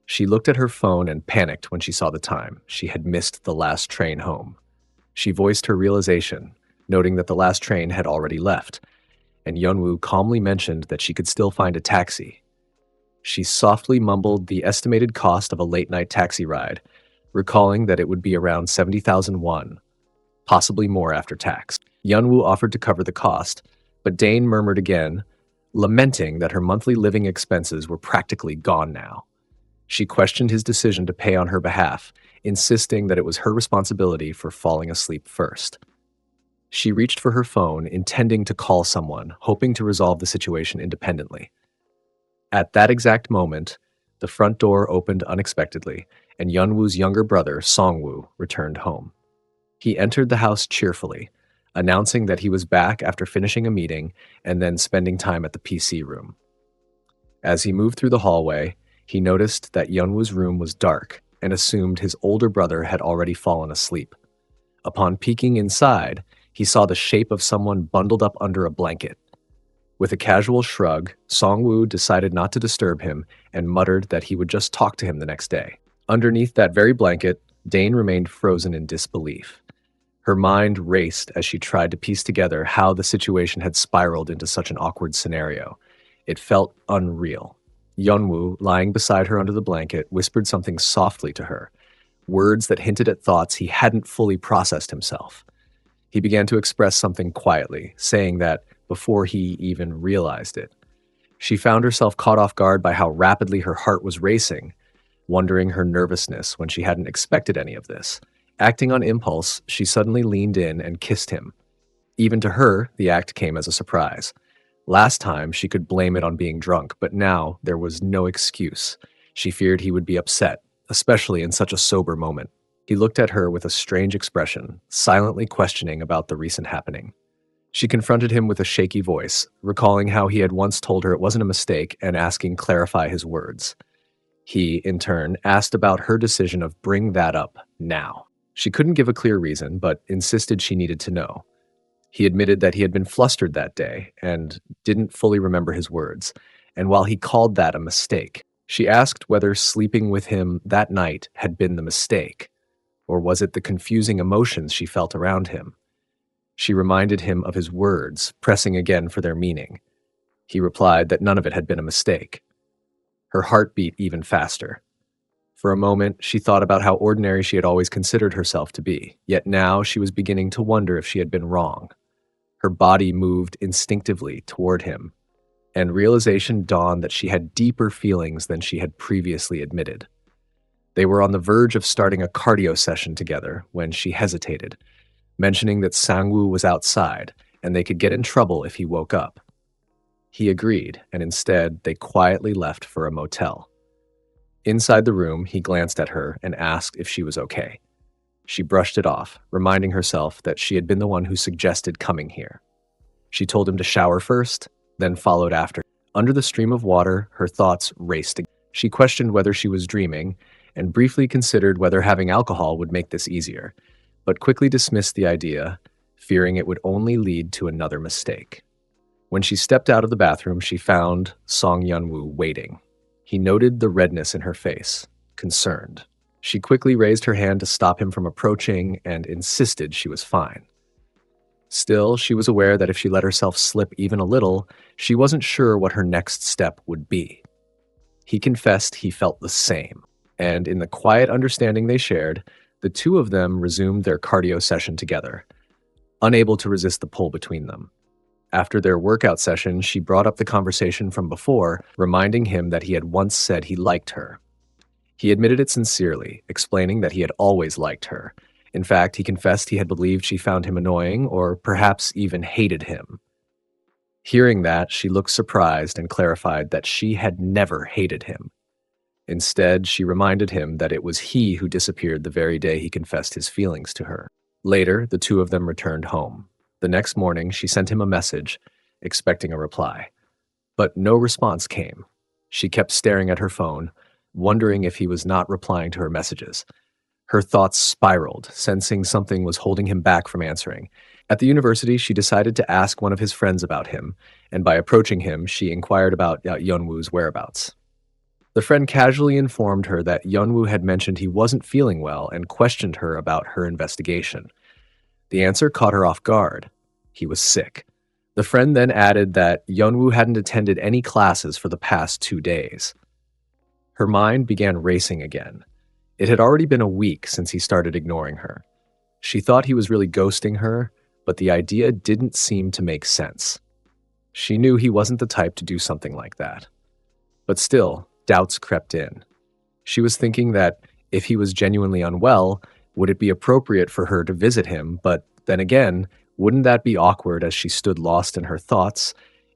A: She looked at her phone and panicked when she saw the time. She had missed the last train home. She voiced her realization, noting that the last train had already left, and Yeonwoo calmly mentioned that she could still find a taxi. She softly mumbled the estimated cost of a late-night taxi ride, recalling that it would be around 70,000 won, possibly more after tax. Yeonwoo offered to cover the cost, but Dane murmured again, lamenting that her monthly living expenses were practically gone now. She questioned his decision to pay on her behalf, insisting that it was her responsibility for falling asleep first. She reached for her phone, intending to call someone, hoping to resolve the situation independently. At that exact moment, the front door opened unexpectedly, and Yeonwoo's younger brother, Songwoo, returned home. He entered the house cheerfully, announcing that he was back after finishing a meeting and then spending time at the PC room. As he moved through the hallway, he noticed that Yeonwoo's room was dark and assumed his older brother had already fallen asleep. Upon peeking inside, he saw the shape of someone bundled up under a blanket. With a casual shrug, Songwoo decided not to disturb him and muttered that he would just talk to him the next day. Underneath that very blanket, Dane remained frozen in disbelief. Her mind raced as she tried to piece together how the situation had spiraled into such an awkward scenario. It felt unreal. Yeonwoo, lying beside her under the blanket, whispered something softly to her, words that hinted at thoughts he hadn't fully processed himself. He began to express something quietly, saying that before he even realized it. She found herself caught off guard by how rapidly her heart was racing, wondering her nervousness when she hadn't expected any of this. Acting on impulse, she suddenly leaned in and kissed him. Even to her, the act came as a surprise. Last time, she could blame it on being drunk, but now there was no excuse. She feared he would be upset, especially in such a sober moment. He looked at her with a strange expression, silently questioning about the recent happening. She confronted him with a shaky voice, recalling how he had once told her it wasn't a mistake and asking clarify his words. He, in turn, asked about her decision of bring that up now. She couldn't give a clear reason, but insisted she needed to know. He admitted that he had been flustered that day and didn't fully remember his words, and while he called that a mistake, she asked whether sleeping with him that night had been the mistake, or was it the confusing emotions she felt around him? She reminded him of his words, pressing again for their meaning. He replied that none of it had been a mistake. Her heart beat even faster. For a moment, she thought about how ordinary she had always considered herself to be, yet now she was beginning to wonder if she had been wrong. Her body moved instinctively toward him, and realization dawned that she had deeper feelings than she had previously admitted. They were on the verge of starting a cardio session together when she hesitated, mentioning that Sangwoo was outside and they could get in trouble if he woke up. He agreed, and instead they quietly left for a motel. Inside the room, he glanced at her and asked if she was okay. She brushed it off, reminding herself that she had been the one who suggested coming here. She told him to shower first, then followed after. Under the stream of water, her thoughts raced. She questioned whether she was dreaming and briefly considered whether having alcohol would make this easier, but quickly dismissed the idea, fearing it would only lead to another mistake. When she stepped out of the bathroom, she found Song Yunwoo waiting. He noted the redness in her face, concerned. She quickly raised her hand to stop him from approaching and insisted she was fine. Still, she was aware that if she let herself slip even a little, she wasn't sure what her next step would be. He confessed he felt the same, and in the quiet understanding they shared, the two of them resumed their cardio session together, unable to resist the pull between them. After their workout session, she brought up the conversation from before, reminding him that he had once said he liked her. He admitted it sincerely, explaining that he had always liked her. In fact, he confessed he had believed she found him annoying or perhaps even hated him. Hearing that, she looked surprised and clarified that she had never hated him. Instead, she reminded him that it was he who disappeared the very day he confessed his feelings to her. Later, the two of them returned home. The next morning, she sent him a message, expecting a reply. But no response came. She kept staring at her phone, wondering if he was not replying to her messages. Her thoughts spiraled, sensing something was holding him back from answering. At the university, she decided to ask one of his friends about him, and by approaching him, she inquired about Yeonwoo's whereabouts. The friend casually informed her that Yeonwoo had mentioned he wasn't feeling well and questioned her about her investigation. The answer caught her off guard. He was sick. The friend then added that Yeonwoo hadn't attended any classes for the past 2 days. Her mind began racing again. It had already been a week since he started ignoring her. She thought he was really ghosting her, but the idea didn't seem to make sense. She knew he wasn't the type to do something like that. But still, doubts crept in. She was thinking that if he was genuinely unwell, would it be appropriate for her to visit him? But then again, wouldn't that be awkward? As she stood lost in her thoughts,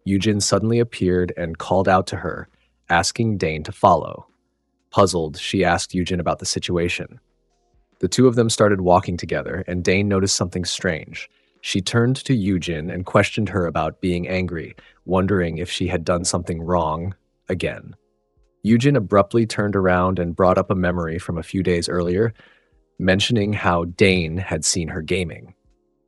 A: Yujin suddenly appeared and called out to her, asking Dane to follow. Puzzled, she asked Yujin about the situation. The two of them started walking together, and Dane noticed something strange. She turned to Yujin and questioned her about being angry, wondering if she had done something wrong again. Yujin abruptly turned around and brought up a memory from a few days earlier, mentioning how Dane had seen her gaming.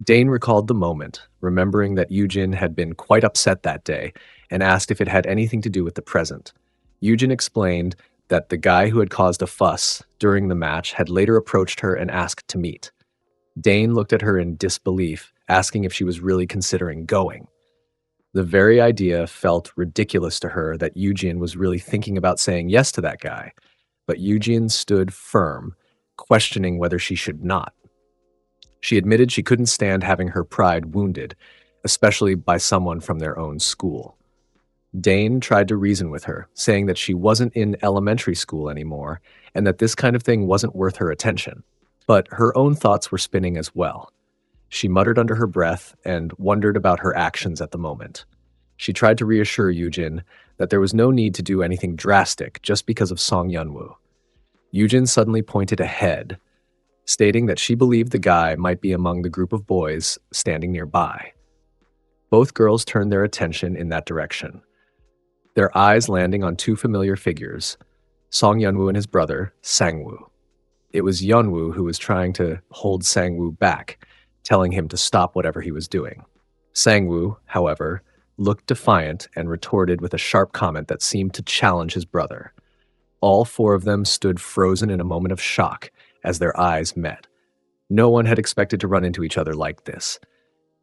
A: Dane recalled the moment, remembering that Yujin had been quite upset that day, and asked if it had anything to do with the present. Yujin explained that the guy who had caused a fuss during the match had later approached her and asked to meet. Dane looked at her in disbelief, asking if she was really considering going. The very idea felt ridiculous to her that Yujin was really thinking about saying yes to that guy, but Yujin stood firm, questioning whether she should not. She admitted she couldn't stand having her pride wounded, especially by someone from their own school. Dane tried to reason with her, saying that she wasn't in elementary school anymore and that this kind of thing wasn't worth her attention. But her own thoughts were spinning as well. She muttered under her breath and wondered about her actions at the moment. She tried to reassure Yujin that there was no need to do anything drastic just because of Song Yunwoo. Yujin suddenly pointed ahead, stating that she believed the guy might be among the group of boys standing nearby. Both girls turned their attention in that direction, their eyes landing on two familiar figures, Song Yunwoo and his brother, Sangwoo. It was Yunwoo who was trying to hold Sangwoo back, telling him to stop whatever he was doing. Sangwoo, however, looked defiant and retorted with a sharp comment that seemed to challenge his brother. All four of them stood frozen in a moment of shock as their eyes met. No one had expected to run into each other like this.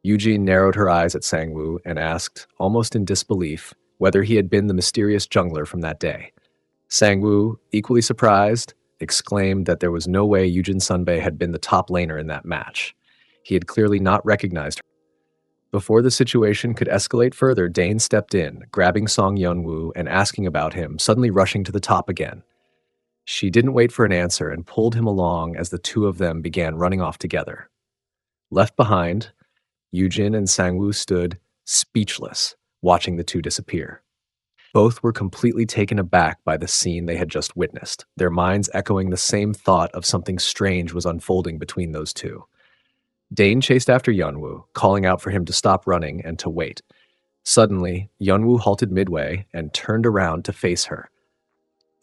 A: Eugene narrowed her eyes at Sangwoo and asked, almost in disbelief, whether he had been the mysterious jungler from that day. Sangwoo, equally surprised, exclaimed that there was no way Eugene Sunbae had been the top laner in that match. He had clearly not recognized her. Before the situation could escalate further, Dane stepped in, grabbing Song Yunwoo and asking about him, suddenly rushing to the top again. She didn't wait for an answer and pulled him along as the two of them began running off together. Left behind, Eugene and Sangwoo stood speechless, watching the two disappear. Both were completely taken aback by the scene they had just witnessed, their minds echoing the same thought of something strange was unfolding between those two. Dane chased after Yunwoo, calling out for him to stop running and to wait. Suddenly, Yunwoo halted midway and turned around to face her.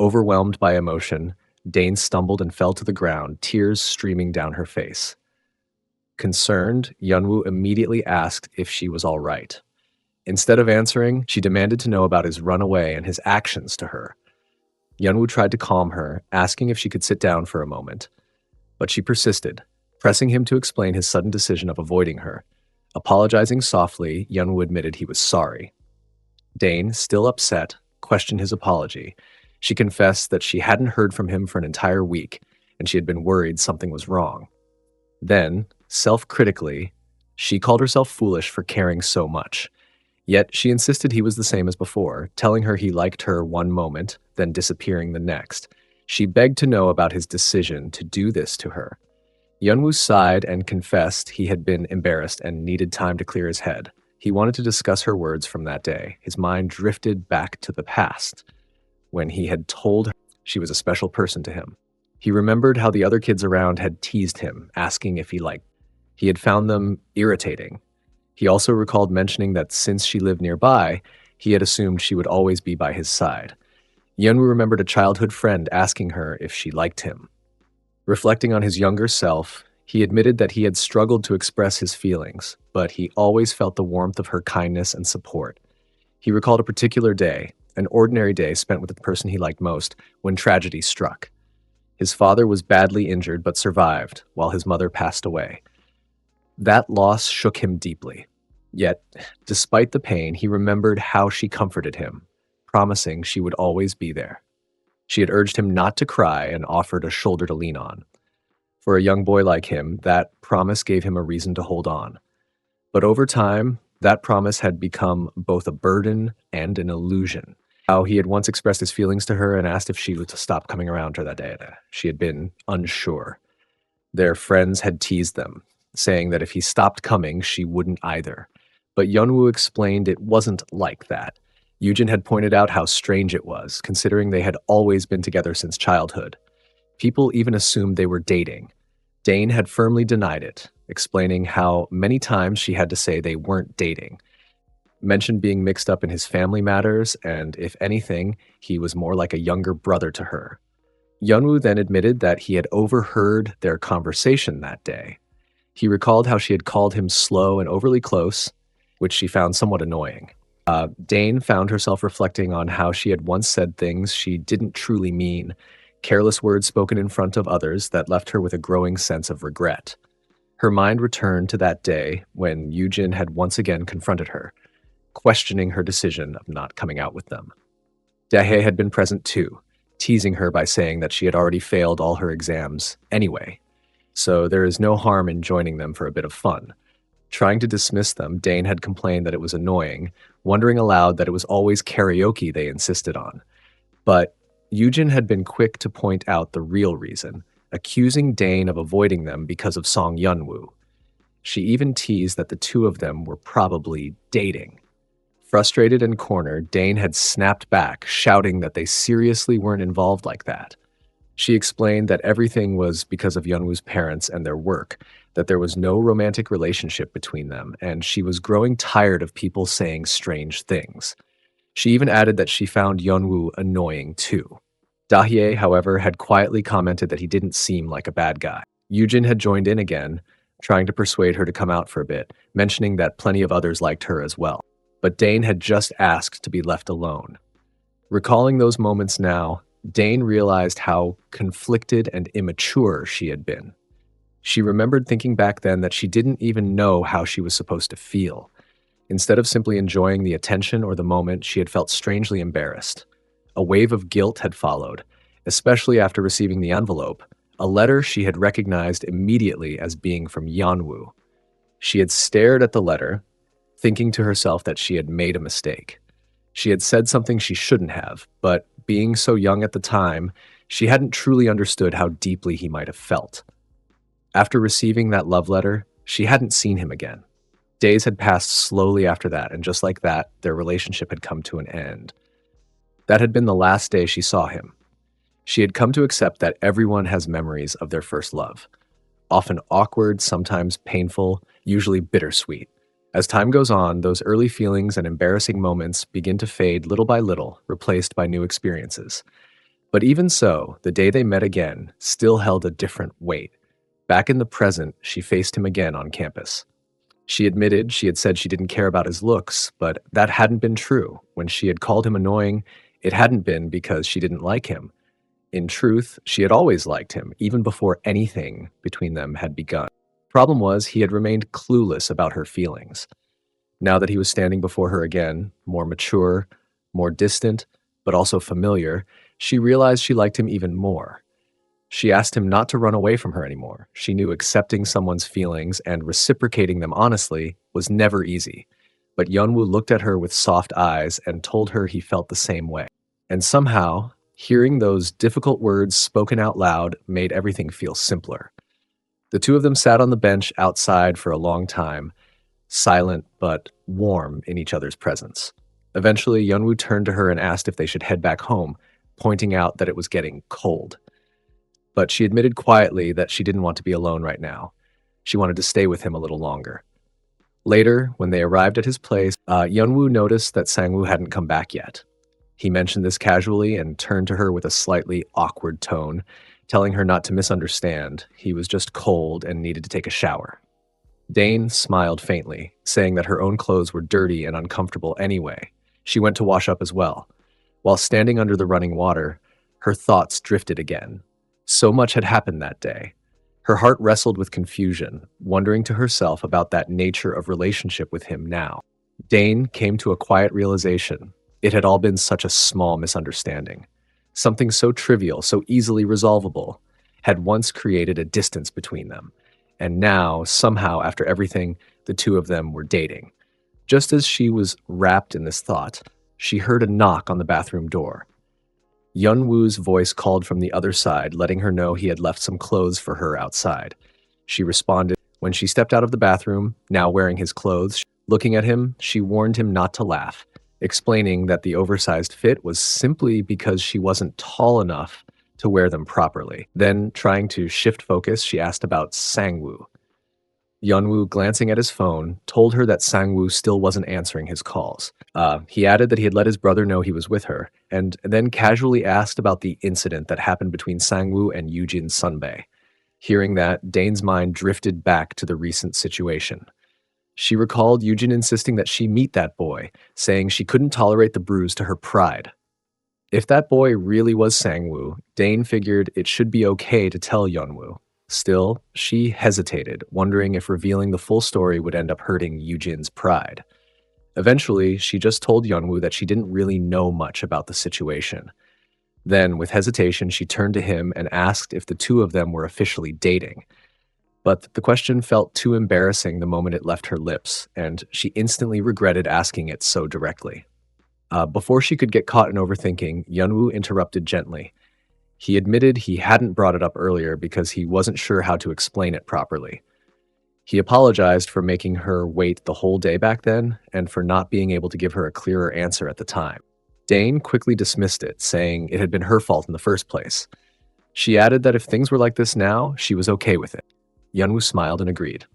A: Overwhelmed by emotion, Dane stumbled and fell to the ground, tears streaming down her face. Concerned, Yunwoo immediately asked if she was all right. Instead of answering, she demanded to know about his runaway and his actions to her. Yunwoo tried to calm her, asking if she could sit down for a moment. But she persisted, pressing him to explain his sudden decision of avoiding her. Apologizing softly, Yunwoo admitted he was sorry. Dane, still upset, questioned his apology. She confessed that she hadn't heard from him for an entire week, and she had been worried something was wrong. Then, self-critically, she called herself foolish for caring so much. Yet she insisted he was the same as before, telling her he liked her one moment, then disappearing the next. She begged to know about his decision to do this to her. Yunwoo sighed and confessed he had been embarrassed and needed time to clear his head. He wanted to discuss her words from that day. His mind drifted back to the past, when he had told her she was a special person to him. He remembered how the other kids around had teased him, asking if he liked. He had found them irritating. He also recalled mentioning that since she lived nearby, he had assumed she would always be by his side. Yunwoo remembered a childhood friend asking her if she liked him. Reflecting on his younger self, he admitted that he had struggled to express his feelings, but he always felt the warmth of her kindness and support. He recalled a particular day, an ordinary day spent with the person he liked most, when tragedy struck. His father was badly injured but survived, while his mother passed away. That loss shook him deeply. Yet, despite the pain, he remembered how she comforted him, promising she would always be there. She had urged him not to cry and offered a shoulder to lean on. For a young boy like him, that promise gave him a reason to hold on. But over time, that promise had become both a burden and an illusion. How he had once expressed his feelings to her and asked if she was to stop coming around her that day. She had been unsure. Their friends had teased them, saying that if he stopped coming, she wouldn't either. But Yunwoo explained it wasn't like that. Eugene had pointed out how strange it was, considering they had always been together since childhood. People even assumed they were dating. Dane had firmly denied it, explaining how many times she had to say they weren't dating. Mentioned being mixed up in his family matters, and if anything, he was more like a younger brother to her. Yunwoo then admitted that he had overheard their conversation that day. He recalled how she had called him slow and overly close, which she found somewhat annoying. Dane found herself reflecting on how she had once said things she didn't truly mean, careless words spoken in front of others that left her with a growing sense of regret. Her mind returned to that day when Eugene had once again confronted her, questioning her decision of not coming out with them. Dahae had been present too, teasing her by saying that she had already failed all her exams anyway, so there is no harm in joining them for a bit of fun. Trying to dismiss them, Dane had complained that it was annoying, wondering aloud that it was always karaoke they insisted on. But Eugene had been quick to point out the real reason, accusing Dane of avoiding them because of Song Yunwoo. She even teased that the two of them were probably dating. Frustrated and cornered, Dane had snapped back, shouting that they seriously weren't involved like that. She explained that everything was because of Yunwoo's parents and their work, that there was no romantic relationship between them, and she was growing tired of people saying strange things. She even added that she found Yeonwoo annoying too. Dahye, however, had quietly commented that he didn't seem like a bad guy. Yujin had joined in again, trying to persuade her to come out for a bit, mentioning that plenty of others liked her as well. But Dane had just asked to be left alone. Recalling those moments now, Dane realized how conflicted and immature she had been. She remembered thinking back then that she didn't even know how she was supposed to feel. Instead of simply enjoying the attention or the moment, she had felt strangely embarrassed. A wave of guilt had followed, especially after receiving the envelope, a letter she had recognized immediately as being from Yeonwoo. She had stared at the letter, thinking to herself that she had made a mistake. She had said something she shouldn't have, but being so young at the time, she hadn't truly understood how deeply he might have felt. After receiving that love letter, she hadn't seen him again. Days had passed slowly after that, and just like that, their relationship had come to an end. That had been the last day she saw him. She had come to accept that everyone has memories of their first love. Often awkward, sometimes painful, usually bittersweet. As time goes on, those early feelings and embarrassing moments begin to fade little by little, replaced by new experiences. But even so, the day they met again still held a different weight. Back in the present, she faced him again on campus. She admitted she had said she didn't care about his looks, but that hadn't been true. When she had called him annoying, it hadn't been because she didn't like him. In truth, she had always liked him, even before anything between them had begun. Problem was, he had remained clueless about her feelings. Now that he was standing before her again, more mature, more distant, but also familiar, she realized she liked him even more. She asked him not to run away from her anymore. She knew accepting someone's feelings and reciprocating them honestly was never easy. But Yeonwoo looked at her with soft eyes and told her he felt the same way. And somehow, hearing those difficult words spoken out loud made everything feel simpler. The two of them sat on the bench outside for a long time, silent but warm in each other's presence. Eventually, Yeonwoo turned to her and asked if they should head back home, pointing out that it was getting cold. But she admitted quietly that she didn't want to be alone right now. She wanted to stay with him a little longer. Later, when they arrived at his place, Yeonwoo noticed that Sangwoo hadn't come back yet. He mentioned this casually and turned to her with a slightly awkward tone, telling her not to misunderstand. He was just cold and needed to take a shower. Dane smiled faintly, saying that her own clothes were dirty and uncomfortable anyway. She went to wash up as well. While standing under the running water, her thoughts drifted again. So much had happened that day. Her heart wrestled with confusion, wondering to herself about that nature of relationship with him now. Dane came to a quiet realization. It had all been such a small misunderstanding. Something so trivial, so easily resolvable, had once created a distance between them. And now, somehow, after everything, the two of them were dating. Just as she was wrapped in this thought, she heard a knock on the bathroom door. Yeonwoo's voice called from the other side, letting her know he had left some clothes for her outside. She responded. When she stepped out of the bathroom, now wearing his clothes, looking at him, she warned him not to laugh, explaining that the oversized fit was simply because she wasn't tall enough to wear them properly. Then, trying to shift focus, she asked about Sangwoo. Yeonwoo, glancing at his phone, told her that Sangwoo still wasn't answering his calls. He added that he had let his brother know he was with her, and then casually asked about the incident that happened between Sangwoo and Yujin Sunbae. Hearing that, Dane's mind drifted back to the recent situation. She recalled Yujin insisting that she meet that boy, saying she couldn't tolerate the bruise to her pride. If that boy really was Sangwoo, Dane figured it should be okay to tell Yeonwoo. Still, she hesitated, wondering if revealing the full story would end up hurting Yujin's pride. Eventually, she just told Yeonwoo that she didn't really know much about the situation. Then, with hesitation, she turned to him and asked if the two of them were officially dating. But the question felt too embarrassing the moment it left her lips, and she instantly regretted asking it so directly. Before she could get caught in overthinking, Yeonwoo interrupted gently. He admitted he hadn't brought it up earlier because he wasn't sure how to explain it properly. He apologized for making her wait the whole day back then and for not being able to give her a clearer answer at the time. Dane quickly dismissed it, saying it had been her fault in the first place. She added that if things were like this now, she was okay with it. Yunwoo smiled and agreed.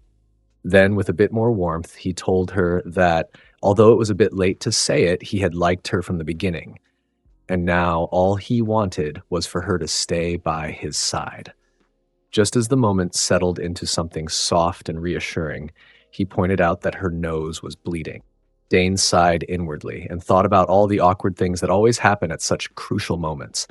A: Then, with a bit more warmth, he told her that although it was a bit late to say it, he had liked her from the beginning, and now all he wanted was for her to stay by his side. Just as the moment settled into something soft and reassuring, he pointed out that her nose was bleeding. Dane sighed inwardly and thought about all the awkward things that always happen at such crucial moments.